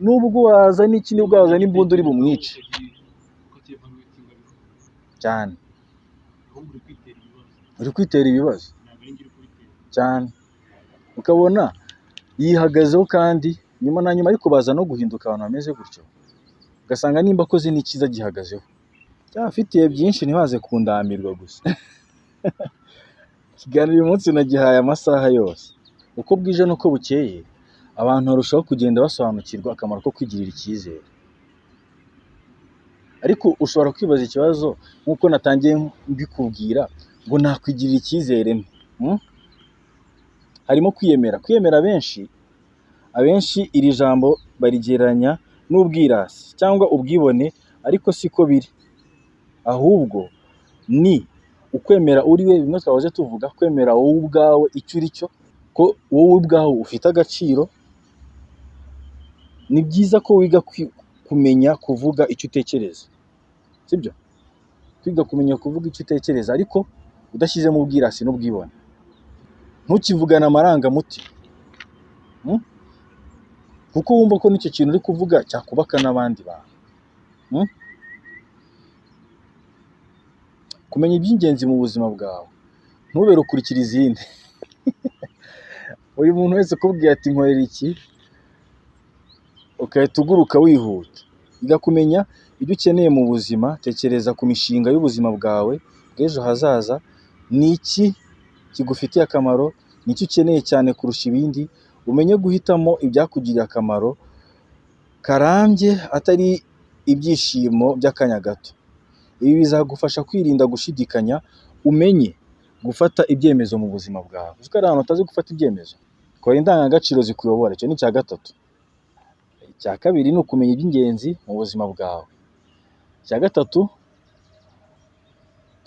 Nubwo waza n'iki, nubwo waza n'imbunda uri bumwice cyane, uri kwitera ibibazo cyane, ukabona yihagazeho kandi nyuma na nyuma ariko baza no guhinduka abantu bameze gutyo, ugasanga nimba akoze n'ikiza gihagazeho. Afitiye byinshi ntibaze kundamirwa gusa. Ikiganiro uyu munsi nagihaye amasaha yose. Uko bwije n'uko bukeye abantu barushaho kugenda basobanukirwa akamaro ko kwigirira icyizere. Ariko ushobora kwibaza ikibazo nk'uko natangiye mbikubwira, ngo nakwigirira icyizere nte? Harimo kwiyemera. Kwiyemera abenshi iri jambo barigereranya n'ubwirasi cyangwa ubwibone, ariko siko biri. Ahubwo ni ukwemera uri we, bimwe twahoze tuvuga, kwemera wowe ubwawe icyo uri cyo, ko wowe ubwawe ufite agaciro. Ni byiza ko wiga kumenya kuvuga icyo utekereza, sibyo? Kwiga kumenya kuvuga icyo utekereza, ariko udashyizemo ubwirasi n'ubwibone. Ntukivugane amarangamutima, kuko wumva ko n'icyo kintu uri kuvuga cyakubaka n'abandi bantu. Kumenya iby'ingenzi mu buzima bwawe, ntubere ukurikira izindi. Uyu muntu wese ukubwiye ati nkorera iki, ugahita uguruka wihuta. Iga kumenya ibyo ukeneye mu buzima. Tekereza ku mishinga y'ubuzima bwawe bw'ejo hazaza. Ni iki kigufitiye akamaro? Ni iki ukeneye cyane kurusha ibindi? Umenye guhitamo ibyakugirira akamaro karambye, atari ibyishimo by'akanya gato. Ibi bizagufasha kwirinda gushidikanya. Umenye gufata ibyemezo mu buzima bwawe. Uzi ko hari abantu batazi gufata ibyemezo? Kora indangagaciro zikuyobora. Icyo ni icya gatatu. icya kabiri ni ukumenya iby'ingenzi mu buzima bwawe. Icya gatatu,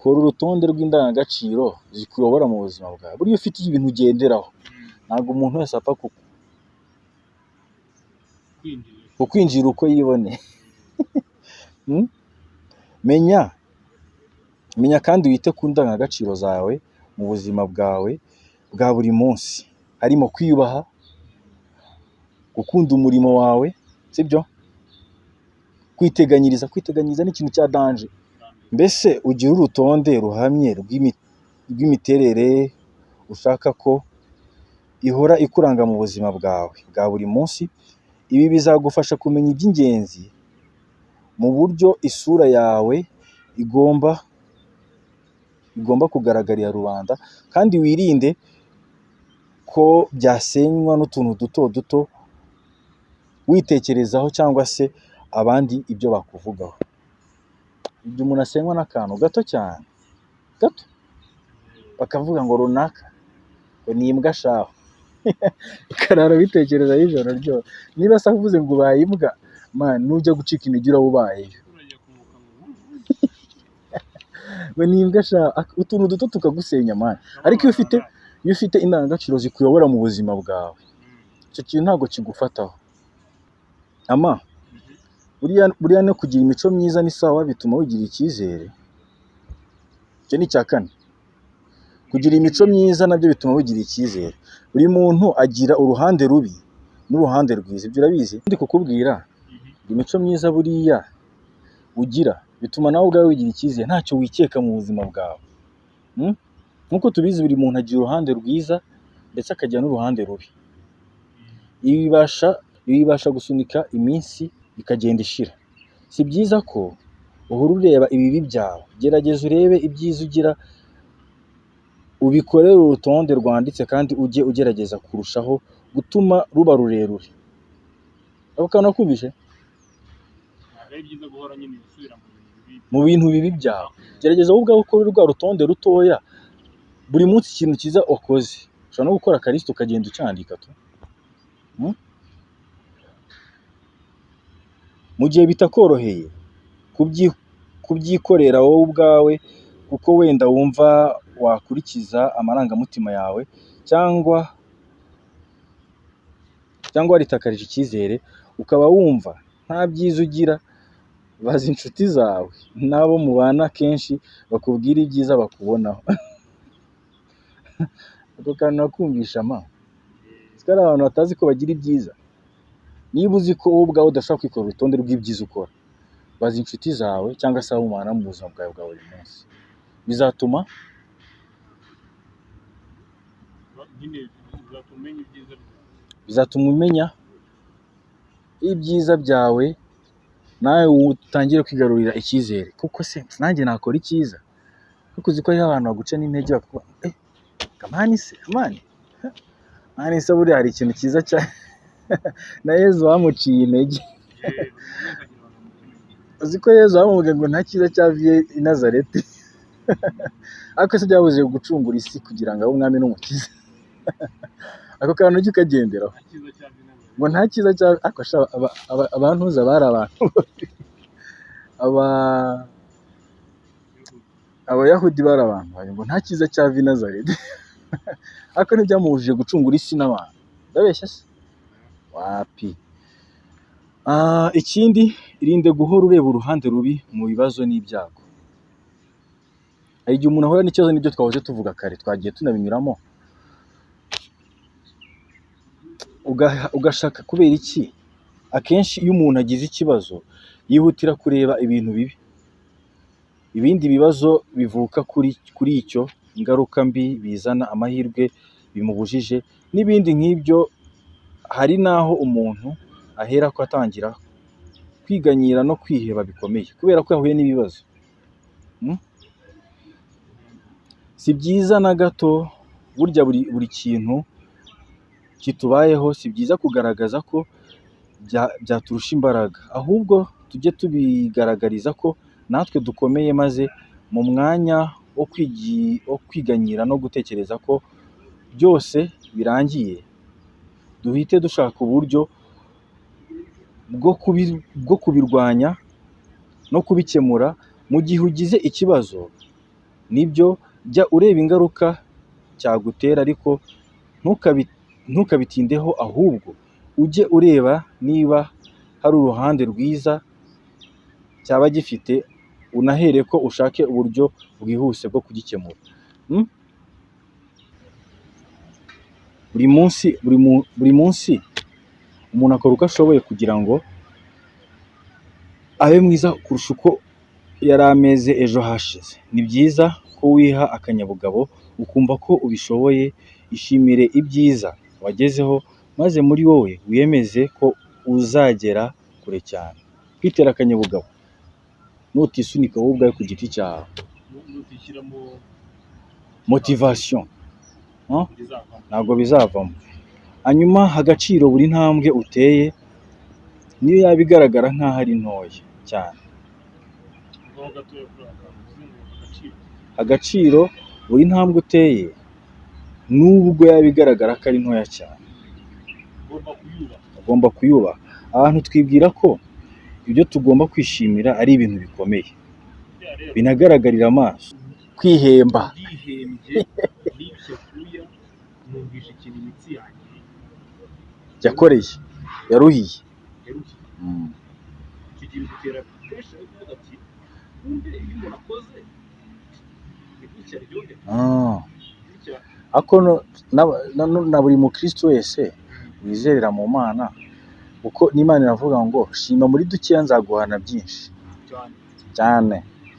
kora urutonde rw'indangagaciro zikuyobora mu buzima bwawe. Buriya ufite ibintu ugenderaho, ntabwo umuntu wese apfa kwinjira kukwinjira uko yiboneye. Menya kandi wite ku ndangagaciro zawe mu buzima bwawe bwa buri munsi, harimo kwiyubaha, gukunda umurimo wawe, sibyo? Kwiteganyiriza ni ikintu cya danje. Mbese ugira urutonde ruhamye rw'imiterere ushaka ko ihora ikuranga mu buzima bwawe bwa buri munsi. Ibi bizagufasha kumenya iby'ingenzi mu buryo isura yawe igomba kugaragarira rubanda, kandi wirinde ko byasenywa n'utuntu duto duto witekerezaho cyangwa se abandi ibyo bakuvugaho. Igihe umuntu asenywa n'akantu gato cyane, gato, bakavuga ngo runaka ngo ni imbwa shaho, ukarara bitekerezaho ijoro ryose. Niba se avuze ngo ubaye imbwa, man, nujya gucika intege uraba ubayeyo. urajya kumuka ngo ni imbwa shaho, utuntu duto tukagusenya man. Ariko iyo ufite indangagaciro zikuyobora mu buzima bwawe, icyo kintu ntabwo kigufataho. Buriya no kugira imico myiza ni sawa, bituma wigira icyizere. Icyo ni icya kane. Kugira imico myiza nabyo bituma wigira icyizere. Buri muntu agira uruhande rubi n'uruhande rwiza, ibyo urabizi. Ndi kukubwira, imico myiza buriya ugira bituma nawe ubwawe wigira icyizere, ntacyo wikeka mu buzima bwawe. Nk'uko tubizi, buri muntu agira uruhande rwiza ndetse akagira n'uruhande rubi. Ibi bibasha gusunika iminsi ikagenda ishira. Si byiza ko uhora ureba ibibi byawe. Gerageza urebe ibyiza ugira, ubikorere urutonde rwanditse, kandi ujye ugerageza kurushaho gutuma ruba rurerure. Ako kantu nakumvise? ari byiza guhora nyine usubira mu bintu bibi byawe. Gerageza wowe ubwawe ukore rwa rutonde rutoya, buri munsi ikintu cyiza wakoze. Ushobora no gukora akarisito ukagenda ucyandika tu. Mu gihe bitakoroheye kubyikorera wowe ubwawe, kuko wenda wumva wakurikiza amarangamutima yawe, cyangwa waritakarije icyizere, ukaba wumva nta byiza ugira, baza inshuti zawe n'abo mubana kenshi bakubwira ibyiza bakubonaho. Ako kantu nakumvisha ma, siko ari abantu batazi ko bagira ibyiza. Niba uzi ko wowe ubwawe udashobora kwikora urutonde rw'ibyiza ukora, baza inshuti zawe cyangwa se abo mubana mu buzima bwawe bwa buri munsi. Bizatuma nyine umenya ibyiza byawe. Bizatuma umenya ibyiza byawe, nawe utangire kwigarurira icyizere. Kuko se nanjye nakora icyiza, kuko uzi ko hariho abantu baguca n'intege bakavuga kamani se buriya hari ikintu cyiza cyane na Yezu wamuciye intege. Uzi ko Yezu wamubwiye ngo nta cyiza cyavuye i Nazareti, ariko se byabuze gucungura isi kugira ngo abe umwami n'umukiza. Ako kantu ujye ukagenderaho, ngo nta cyiza cyavuye. Abantuza bari abantu Abayahudi bari abantu ngo nta cyiza cyavuye i Nazareti. Ariko ntibyamubujije gucungura isi n'abantu. Ndabeshya se? Wapi. Ikindi, irinde guhora ureba uruhande rubi mu bibazo n'ibyago. Hari igihe umuntu ahura n'ikibazo, n'ibyo twahoze tuvuga kare, twagiye tunabinyuramo, ugashaka kubera iki. Akenshi iyo umuntu agize ikibazo yihutira kureba ibintu bibi, ibindi bibazo bivuka kuri icyo, ingaruka mbi bizana, amahirwe bimubujije n'ibindi nk'ibyo. Hari n'aho umuntu ahera ko atangira kwiganyira no kwiheba bikomeye kubera ko yahuye n'ibibazo. Si byiza na gato. Burya buri kintu kitubayeho si byiza kugaragaza ko byaturusha imbaraga, ahubwo tujye tubigaragariza ko natwe dukomeye, maze mu mwanya wo kwiganyira no gutekereza ko byose birangiye, duhite dushaka uburyo bwo kubirwanya no kubikemura. Mu gihe ugize ikibazo nibyo jya ureba ingaruka cyagutera, ariko ntukabitindeho, ahubwo ujye ureba niba hari uruhande rwiza cyaba gifite, unahere ko ushake uburyo bwihuse bwo kugikemura. Buri munsi umuntu akora uko ashoboye kugira ngo abe mwiza kurusha uko yari ameze ejo hashize. Ni byiza ko wiha akanyabugabo ukumva ko ubishoboye. Ishimire ibyiza wagezeho, maze muri wowe wiyemeze ko uzagera kure cyane. Kwitera akanyabugabo, nutisunika wowe ubwawe ku giti cyawe. nutishyiramo Motivation bizavamo. ntabwo bizavamo. Hanyuma ha agaciro buri ntambwe uteye, niyo yaba igaragara nk'aho ari ntoya cyane. Ngaho gatoya kuri aka kantu uvuze ngo agaciro. Agaciro buri ntambwe uteye, nubwo yaba igaragara ko ari ntoya cyane, Ugomba kuyubaha. ugomba kuyubaha. Abantu twibwira ko ibyo tugomba kwishimira ari ibintu bikomeye, Buriya rero binagaragarira amaso. Kwihemba, ndihembye nibye kuya numvishe ikintu imitsi yanjye yakoreye, yaruhiye. yarushye. Mm. Icyo gihe gutera kenshi ari kuvuga ati wumve iyo umuntu akoze ni gutya aryohera. Ah. Gutya Ako na buri mukristo wese wizerera mu Mana, kuko n'Imana iravuga ngo shima muri dukeya nzaguhana byinshi cyane. cyane.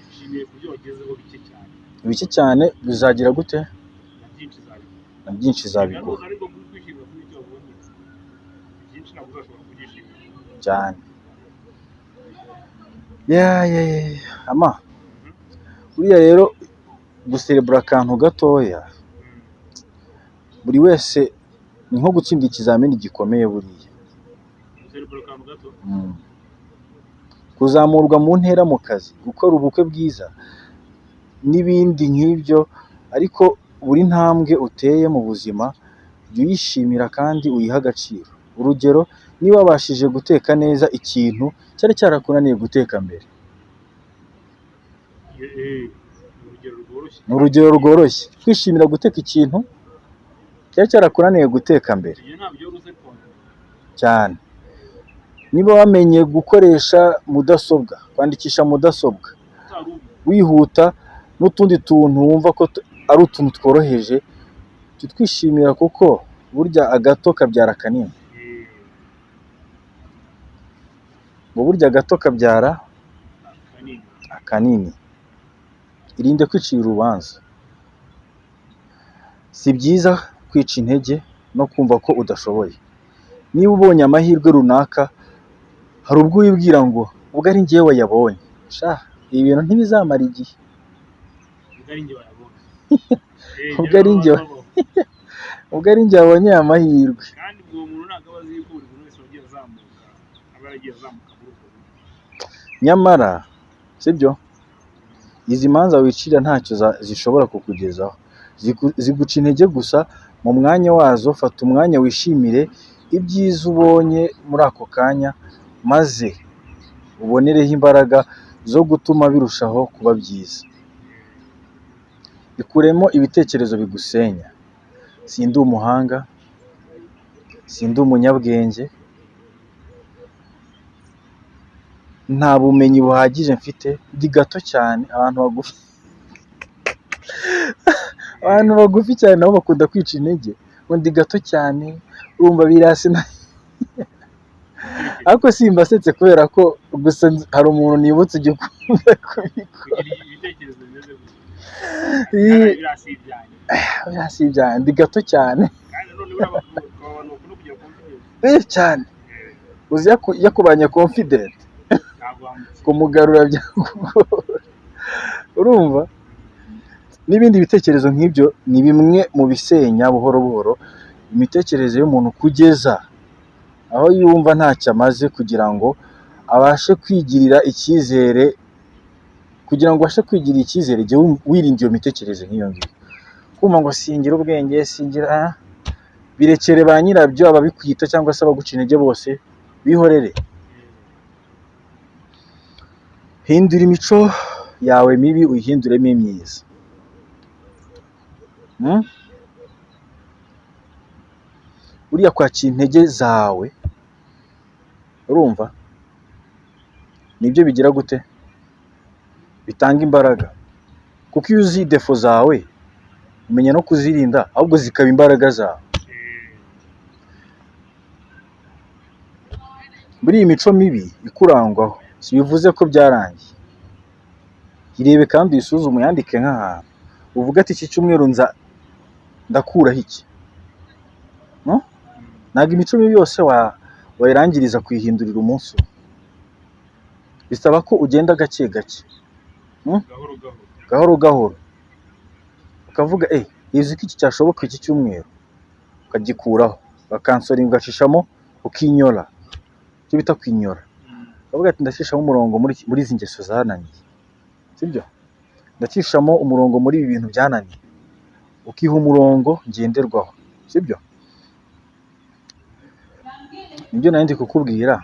Nshimiye ku byo wagezeho bike cyane. Bike cyane bizagira gute? Na byinshi zabikora. Na byinshi Nanone zabikora ariko muri kwishimira kuri icyo wabonye byinshi ntabwo uzashobora kubyishimira. cyane. Ama buriya rero guserebura akantu gatoya, buri wese ni nko gutsinda ikizamini gikomeye buriya. Guserebura akantu gato. Kuzamurwa mu ntera mu kazi, gukora ubukwe bwiza n'ibindi nk'ibyo, ariko buri ntambwe uteye mu buzima jya uyishimira kandi uyihe agaciro. Urugero, niba wabashije guteka neza ikintu cyari cyarakunaniye guteka mbere, Urugero rworoshye. ni urugero rworoshye. Kwishimira guteka ikintu cyari cyarakunaniye guteka mbere Iyo ntabyo uruze konti. cyane. Niba wamenye gukoresha mudasobwa, kwandikisha mudasobwa Utari ubi. wihuta, n'utundi tuntu wumva ko ari utuntu tworoheje, jya twishimira, kuko burya agato kabyara kanini. Ngo burya agato kabyara Kanini. akanini. Irinde kwicira urubanza. Si byiza kwica intege no kumva ko udashoboye. Niba ubonye amahirwe runaka, hari ubwo wibwira ngo ubwo ari njyewe wayabonye. Ibi bintu ntibizamara igihe. Ubwo ari njye wayabonye. Ubwo ari njye ubwo ari njye wabonye aya mahirwe. Kandi ubwo umuntu ntabwo aba azi yuko buri muntu wese wagiye azamuka aba yaragiye azamuka muri ubwo buryo. Nyamara sibyo, izi manza wicira ntacyo zishobora kukugezaho. Ziguca intege gusa. Mu mwanya wazo, fata umwanya wishimire ibyiza ubonye muri ako kanya, maze ubonereho imbaraga zo gutuma birushaho kuba byiza. Ikuremo ibitekerezo bigusenya. Sindi umuhanga, sindi umunyabwenge, nta bumenyi buhagije mfite, ndi gato cyane. Abantu bagufi cyane nabo bakunda kwica intege, ngo ndi gato cyane, urumva birasi ariko simbasetse kubera ko gusa hari umuntu nibutse ujya ukunda kubikora. Kugira ibitekerezo bimeze gutya. Birasi ibyanjye, ndi gato cyane. Kandi none buriya abantu bakunda kugira confidence. Cyane. Uzi yakubanye confident, Ntabwo wamutse. kumugarura byakugora. Urumva? N'ibindi bitekerezo nk'ibyo ni bimwe mu bisenya buhoro buhoro imitekerereze y'umuntu, kugeza aho yumva ntacyo amaze, kugira ngo abashe kwigirira icyizere. Kugira ngo ubashe kwigirira icyizere, jya wirinda iyo mitekerereze nk'iyo ngiyo. Kumva ngo singira ubwenge, birekere ba nyirabyo, ababikwita cyangwa se abaguca intege bose, bihorere. hindura imico yawe mibi uyihinduremo imyiza. Buriya kwakira intege zawe, urumva, nibyo bigira gute? Bitanga imbaraga. Kuko iyo uzi defo zawe umenya no kuzirinda, ahubwo zikaba imbaraga zawe. Muri iyi mico mibi ikurangwaho, si bivuze ko byarangiye. Irebe kandi uyisuzume, uyandike nk'ahantu uvuga ati iki cyumweru ndakuraho iki. Ntabwo imico mibi yose wayirangiriza kuyihindurira umunsi umwe. Bisaba ko ugenda gake gake, gahoro gahoro, ukavuga uzi ko iki cyashoboka iki cyumweru, ukagikuraho, bakansoringa, ugashishamo, ukinyora. Icyo bita kwinyora. Ukavuga ati ndashishamo umurongo muri izi ngeso zananiye, sibyo? Ndacishamo umurongo muri ibi bintu byananiye, ukiha umurongo ngenderwaho, sibyo? Nibyo nari ndi kukubwira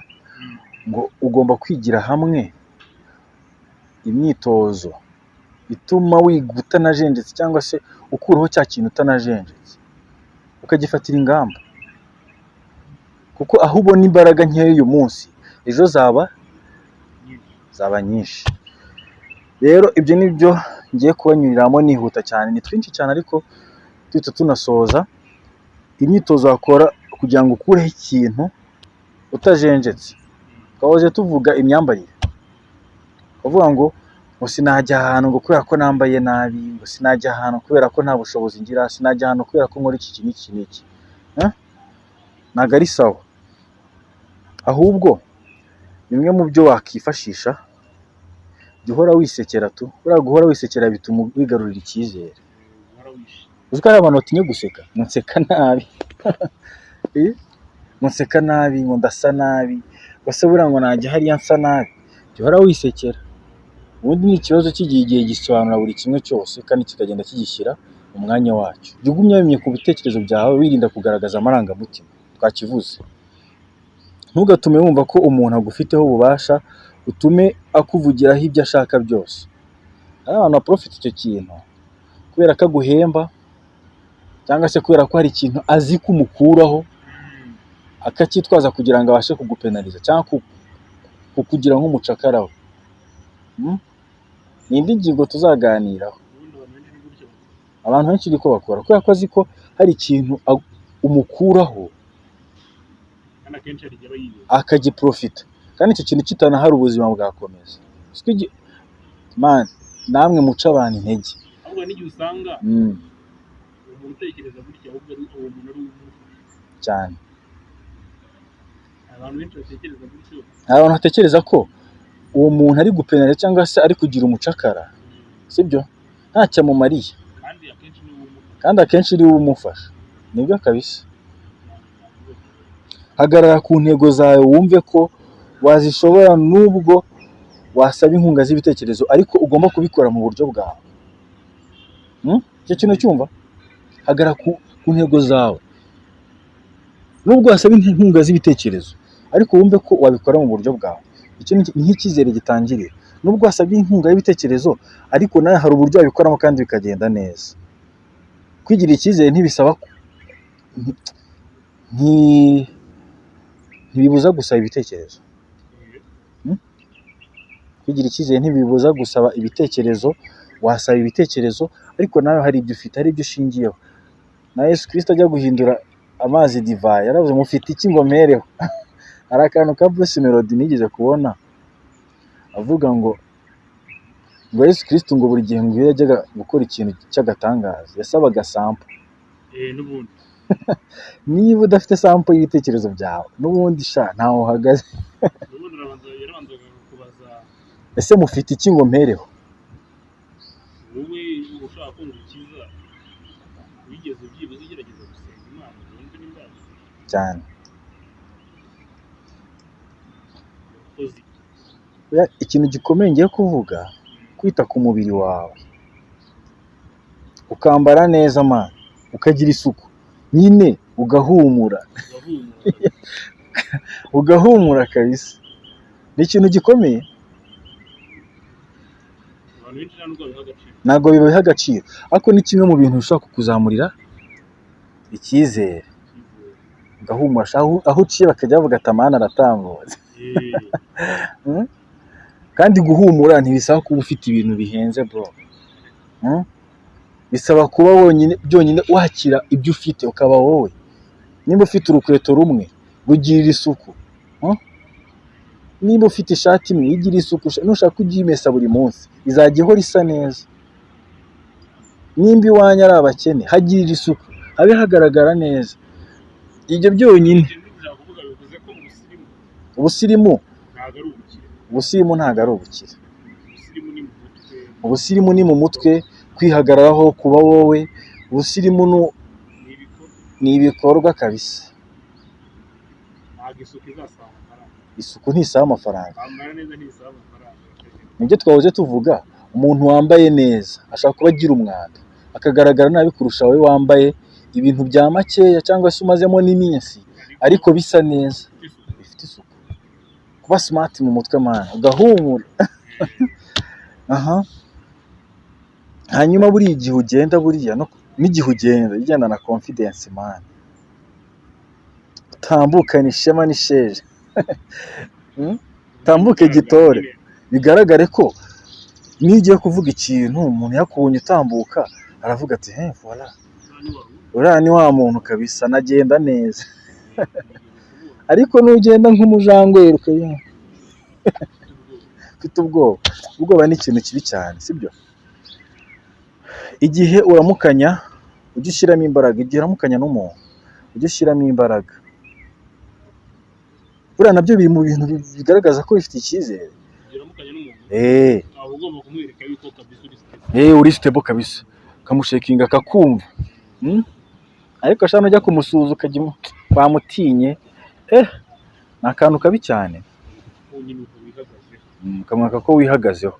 ngo ugomba kwigira hamwe imyitozo ituma wiga utanajenjetse, cyangwa se ukuraho cya kintu utanajenjetse, ukagifatira ingamba. Kuko aho ubona imbaraga nkeya uyu munsi, ejo zaba nyinshi. Rero ibyo nibyo ngiye kubanyuriramo nihuta cyane, ni twinshi cyane ariko duhita tunasoza. Imyitozo wakora kugira ngo ukureho ikintu utajenjetse. Twahoze tuvuga imyambarire, ukavuga ngo sinajya ahantu ngo kubera ko nambaye nabi, ngo sinajya ahantu kubera ko nta bushobozi ngira, sinajya ahantu kubera ko nkora iki n'iki. Ntabwo ari sawa. Ahubwo bimwe mu byo wakifashisha, jya uhora wisekera tu. Buriya guhora wisekera bituma wigarurira icyizere. Uzi ko hari abantu batinya guseka, nseka nabi nseka nabi, ngo ndasa nabi, bose buriya ngo najya hariya nsa nabi. Jya uhora wisekera. Ubundi ni ikibazo cy'igihe, igihe gisobanura buri kimwe cyose kandi kikagenda kigishyira mu mwanya wacyo. Jya ugumya wimye ku bitekerezo byawe, wirinda kugaragaza amarangamutima. Twakivuze. Ntugatume wumva ko umuntu agufiteho ububasha, utume akuvugiraho ibyo ashaka byose. Hari abantu baprofita icyo kintu kubera ko aguhemba, cyangwa se kubera ko hari ikintu azi ko umukuraho, akacyitwaza kugira ngo abashe kugupenaliza cyangwa kukugira nk'umucakara we. Ni indi ngingo tuzaganiraho. Abantu benshi niko bakora, kubera ko azi ko hari ikintu umukuraho akagiprofita, kandi icyo kintu kitanahari ubuzima bwakomeza. Namwe muca abantu intege. Ahubwo n'igihe usanga umuntu utekereza gutya, ahubwo uwo muntu ari cyane. Abantu benshi batekereza gutyo. Abantu batekereza ko uwo muntu ari gupenaliza cyangwa se ari kugira umucakara, sibyo? Ntacyo amumariye, kandi akenshi ni we umufasha. Nibyo kabisa. Hagarara ku ntego zawe, wumve ko wazishobora, nubwo wasaba inkunga z'ibitekerezo, ariko ugomba kubikora mu buryo bwawe. Icyo kintu cyumva? Hagarara ku ntego zawe, nubwo wasaba inkunga z'ibitekerezo, ariko wumve ko wabikora mu buryo bwawe. Icyo ni nk'icyizere gitangirira. Nubwo wasabye inkunga y'ibitekerezo, ariko nawe hari uburyo wabikoramo kandi bikagenda neza. Kwigirira icyizere ntibisaba ntibibuza gusaba ibitekerezo. Kwigirira icyizere ntibibuza gusaba ibitekerezo. Wasaba ibitekerezo, ariko nawe hari ibyo ufite, hari ibyo ushingiyeho. Na Yesu Kristo ajya guhindura amazi divayi, yaravuze mufite iki ngo mpereho? Hari akantu ka Bruce Melody nigeze kubona avuga ngo Yesu Kristo ngo buri gihe ngo iyo yajyaga gukora ikintu cy'agatangaza yasabaga sample. N'ubundi niba udafite sample y'ibitekerezo byawe, n'ubundi ntaho uhagaze. n'ubundi yarabanzaga kubaza, ese mufite iki ngo mpereho? wowe ushaka kumva icyiza, wigeze ubyibuze ugerageza gusenga Imana wumve n'imbaraga cyane. Ikintu gikomeye ngiye kuvuga, kwita ku mubiri wawe, ukambara neza man, ukagira isuku nyine, ugahumura ugahumura kabisa. Ni ikintu gikomeye. abantu benshi nta nubwo babiha agaciro. ntabwo bibaha agaciro, ariko ni kimwe mu bintu bishobora kukuzamurira icyizere, ugahumura aho uciye bakajya bavuga ati amani aratambutse. Kandi guhumura ntibisaba kuba ufite ibintu bihenze bro, bisaba kuba byonyine wakira ibyo ufite ukaba wowe. Nimba ufite urukweto rumwe rugirira isuku, niba ufite ishati imwe igirira isuku, nushaka ujye uyimesa buri munsi izajya ihora isa neza. Nimba iwanyu ari abakene hagirira isuku, habe hagaragara neza. Ibyo byonyine. Ubusirimu ntabwo ari ubukire. Ubusirimu ni mu mutwe, kwihagararaho, kuba wowe. Ubusirimu ni ibikorwa kabisa. Isuku ntisaba amafaranga. Nibyo twahoze tuvuga, umuntu wambaye neza ashaka kuba agira umwanda, akagaragara nabi kurusha wowe wambaye ibintu bya makeya cyangwa se umazemo n'iminsi ariko bisa neza, bifite isuku. Kuba smart mu mutwe man, ugahumura. Hanyuma buri igihe ugenda buriya n'igihe ugenda na confidence man, utambukana ishema n'isheje. Utambuke gitore, bigaragare ko niyo ugiye kuvuga ikintu umuntu yakubonye utambuka aravuga ati voilà, uriya ni wa muntu kabisa, nagenda neza. Ariko nugenda nk'umujangwe ufite ubwoba ni ikintu kibi cyane, sibyo? Igihe uramukanya ujye ushyiramo imbaraga, igihe uramukanya n'umuntu ujye ushyiramo imbaraga. Buriya nabyo biri mu bintu bigaragaza ko bifite icyizere. Uri stable kabisa, kamushekinga akakumva. Ariko ashaka nujya kumusuza ukajya bamutinye, ni akantu kabi cyane. Kamwaka ko wihagazeho.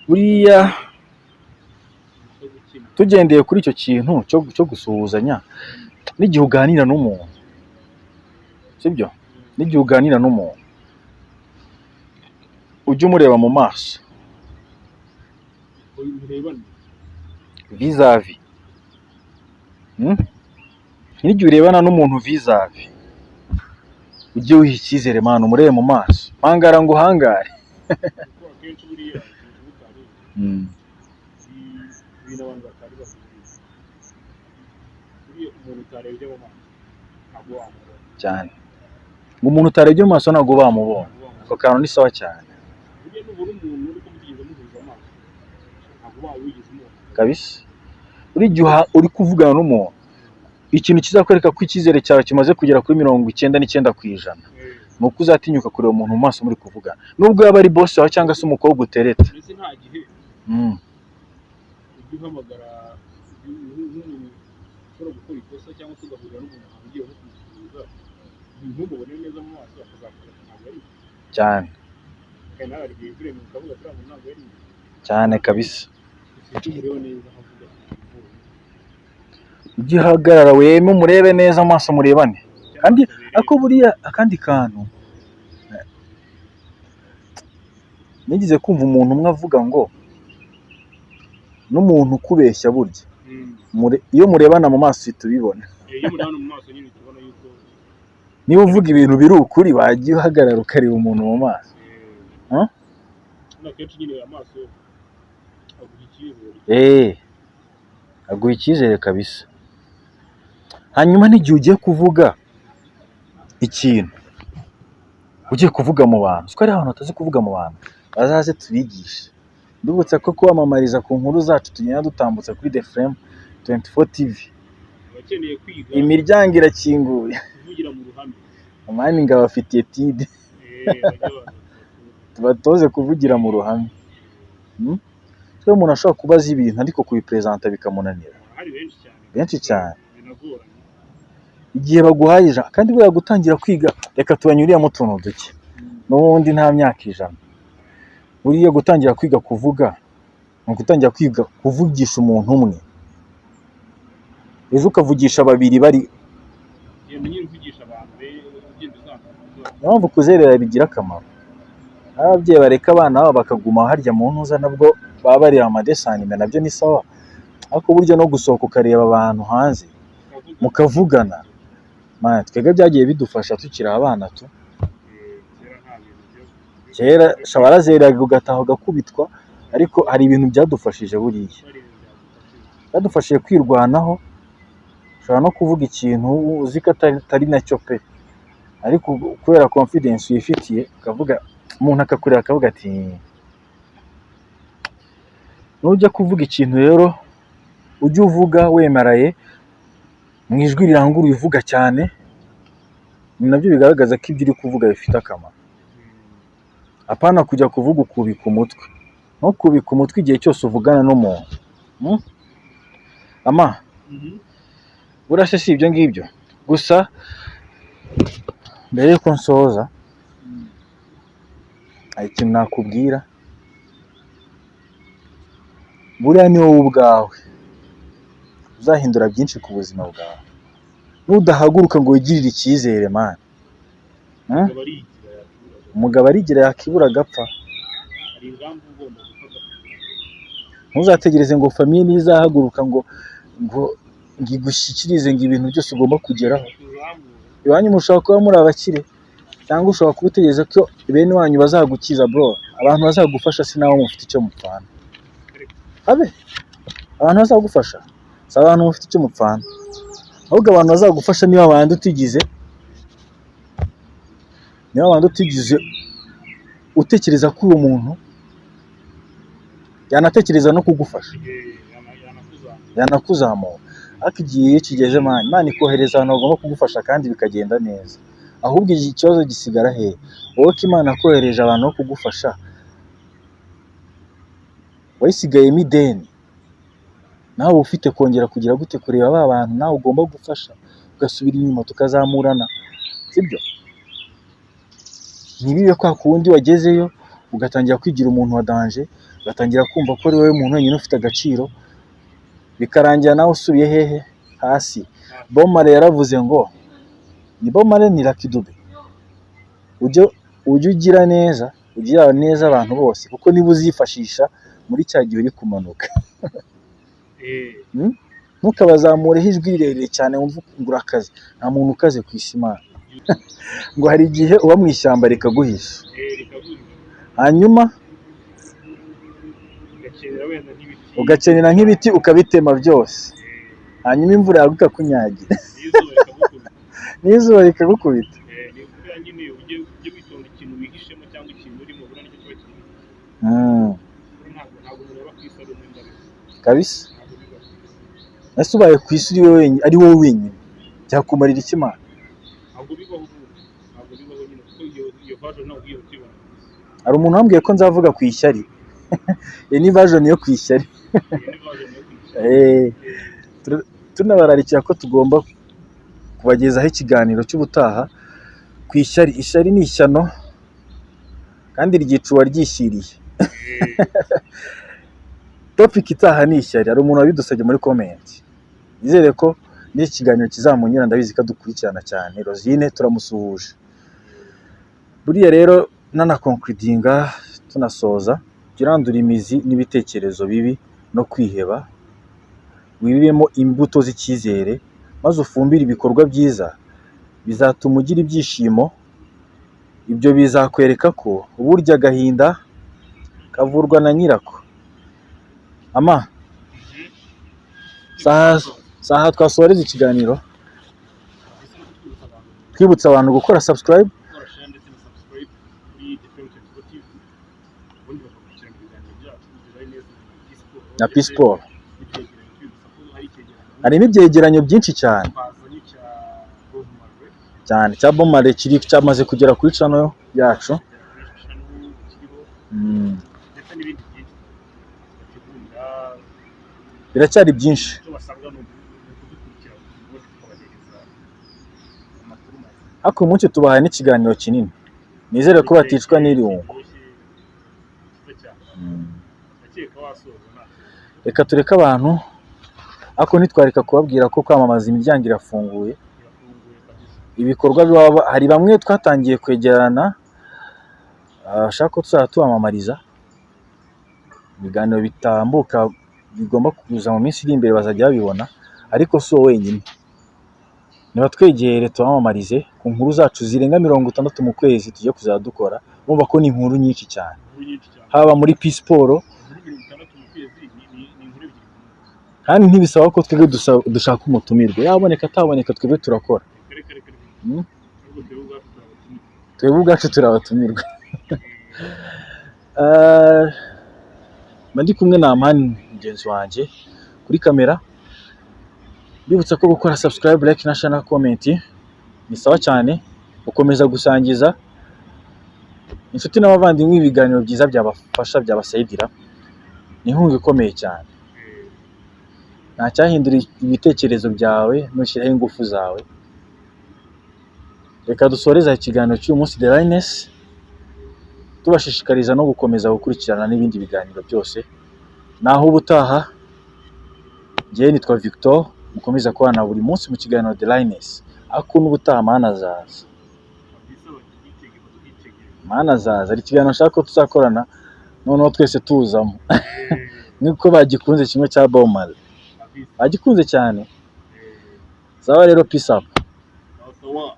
Buriya tugendeye kuri icyo kintu cyo gusuhuzanya, n'igihe uganira n'umuntu, sibyo? N'igihe uganira n'umuntu ujye umureba mu maso vis-a-vis. N'igihe urebana n'umuntu vis-a-vis ujye wiha icyizere man, umurebe mu maso, hangara ngo uhangare. Cyane ngo umuntu utarebye mu maso ntabwo bamubona, ako kantu ni sawa cyane kabisa. Buri gihe uri kuvugana n'umuntu, ikintu kizakwereka ko icyizere cyawe kimaze kugera kuri 99%, ni uko uzatinyuka kureba umuntu mu maso muri kuvugana, nubwo yaba ari boss wawe cyangwa se umukobwa utereta. Cyane cyane kabisa. Ugihagarara weme umurebe neza amaso murebane. Kandi ako buriya akandi kantu nigize kumva umuntu umwe avuga ngo n'umuntu ukubeshya burya iyo murebana mu maso tubibona. Niba uvuga ibintu biri ukuri wagiye uhagarara ukareba umuntu mu maso. Aguha icyizere kabisa. Hanyuma n'igihe ugiye kuvuga ikintu, ugiye kuvuga mu bantu, siko ari abantu batazi kuvuga mu bantu, bazaze tubigishe. Ndubutse ko kwamamariza ku nkuru zacu tugenda dutambutsa kuri The Flame 24 TV. Imiryango irakinguye. Amani ngo abafitiye tide. Tubatoze kuvugira mu ruhame. Twe umuntu ashobora kubaza ibintu ariko kubipresenta bikamunanira. Benshi cyane. Igihe baguhaye kandi buriya gutangira kwiga, reka tubanyuriyemo utuntu duke. N'ubundi nta myaka 100. Buriya gutangira kwiga kuvuga, ni gutangira kwiga kuvugisha umuntu umwe. Ejo ukavugisha babiri bari. Mpamvu kuzerera bigira akamaro. ababyeyi bareka abana babo bakaguma harya mu ntuza nabwo baba bareba amadesanime nabyo ni sawa, ariko burya no gusohoka ukareba abantu hanze mukavugana, man, twebwe byagiye bidufasha tukiri abana tu. Kera warazeraga ugataha ugakubitwa, ariko hari ibintu byadufashije buriya, byadufashije kwirwanaho. Ushobora no kuvuga ikintu uzi ko atari nacyo pe, ariko kubera confidence uyifitiye ukavuga, umuntu akakureba akavuga ati nujya kuvuga ikintu rero ujye uvuga wemeraye mu ijwi riranguruye uvuga cyane, ni nabyo bigaragaza ko ibyo uri kuvuga bifite akamaro. Apana kujya kuvuga ukubika umutwe, no kubika umutwe igihe cyose uvugana n'umuntu. Ama burashe si ibyo ngibyo gusa, mbere yuko nsoza hari ikintu nakubwira. Buriya ni wowe ubwawe uzahindura byinshi ku buzima bwawe, nudahaguruka ngo wigirire icyizere man. Umugabo arigira yakibura agapfa. Ntuzategereze ngo famiye nizahaguruka ngo igushyikirize ngo ibintu byose ugomba kugeraho. Iwanyu mushobora kuba muri abakire, cyangwa ushobora kuba utegereza ko bene wanyu bazagukiza bro. Abantu bazagufasha si nawe mufite icyo mupfana. Abantu bazagufasha si abantu mufite icyo mupfana, ahubwo abantu bazagufasha niba abandi utigize, utekereza ko uwo muntu yanatekereza no kugufasha, yanakuzamura. Ariko igihe iyo kigeze Imana ikohereza abantu bagomba kugufasha kandi bikagenda neza. Ahubwo ikibazo gisigara he? Wowe ko Imana yakohereje abantu bo kugufasha, wayisigayemo ideni, nawe ufite kongera kugira gute kureba ba bantu nawe ugomba gufasha, ugasubira inyuma tukazamurana, sibyo? Ntibibe kwa kundi wagezeyo ugatangira kwigira umuntu wa danger, ugatangira kumva ko ari wowe muntu wenyine ufite agaciro, bikarangira nawe usubiye hehe? Hasi. Bomare yaravuze ngo, ni Bomare ni Lucky Dube, ujye ugira neza, ugira neza abantu bose, kuko niba uzifashisha muri cya gihe uri kumanuka. Ntukabazamureho ijwi rirerire cyane wumva ngo urakaze. Nta muntu ukaze ku isi Imana. Ngo hari igihe uba mu ishyamba rikaguhisha, hanyuma ugakenera nk'ibiti ukabitema byose, hanyuma imvura yagwa ikakunyagira n'izuba rikagukubita. Kabisa. Ese ubaye ku isi ari wowe wenyine byakumarira iki Imana? Hari umuntu wambwiye ko nzavuga ku ishyari. Iyi ni version yo ku ishyari. Tunabararikira ko tugomba kubagezaho ikiganiro cy'ubutaha ku ishyari. Ishyari ni ishyano kandi ryica uwaryishyiriye. Topic itaha ni ishyari. Hari umuntu wabidusabye muri comment. Nizere ko n'iki kiganiro kizamunyura, ndabizi ko dukurikirana cyane. Rosine turamusuhuje. Buriya rero nana concludinga tunasoza, kirandura imizi n'ibitekerezo bibi no kwiheba, wibibemo imbuto z'icyizere, maze ufumbire ibikorwa byiza bizatuma ugira ibyishimo. Ibyo bizakwereka ko uburya agahinda kavurwa na nyirako. Ama saha twasoreza ikiganiro, twibutsa abantu gukora subscribe na P-Sport. Harimo ibyegeranyo byinshi cyane cya Bomare kiri cyamaze kugera kuri channel yacu. Biracyari byinshi. Ako munsi tubahaye n'ikiganiro kinini, nizere ko baticwa n'irungu. Reka tureke abantu, ako nitwareka kubabwira ko kwamamaza imiryango irafunguye. Ibikorwa hari bamwe twatangiye kwegerana ashaka ko tuzajya tubamamariza ibiganiro bitambuka bigomba kuza mu minsi iri imbere bazajya babibona, ariko si wowe wenyine. Niba twegere tubamamarize ku nkuru zacu zirenga 60 mu kwezi tugiye kuzajya dukora, urumva ko ni inkuru nyinshi cyane, inkuru nyinshi cyane haba muri P-Sport, inkuru 60 mu kwezi ni inkuru ebyiri kandi ntibisaba ko twebwe dushaka umutumirwa, yaboneka ataboneka twebwe turakora. kare Mm. ahubwo twebwe ubwacu turabatumira. Twebwe ubwacu turabatumirwa. Mba ndi kumwe na Amani mugenzi wanjye kuri kamera, bibutsa ko gukora subscribe, like na share na comment ni sawa cyane, gukomeza gusangiza inshuti n'abavandimwe ibiganiro byiza byabafasha byabasayidira, ni inkunga ikomeye cyane. Nta cyahindura ibitekerezo byawe nushyiraho ingufu zawe. Reka dusoreza ikiganiro cy'uyu munsi The Lioness, tubashishikariza no gukomeza gukurikirana n'ibindi biganiro byose. Naho ubutaha, njyewe nitwa Victor, mukomeza kubana buri munsi mu kiganiro The Lioness. Ako n'ubutaha Mana azaza. Mana azaza, ari ikiganiro nshaka ko tuzakorana noneho twese tuzamo. Niko bagikunze kimwe cya Bob Marley. Bagikunze cyane. Sawa rero, peace up. Sawa.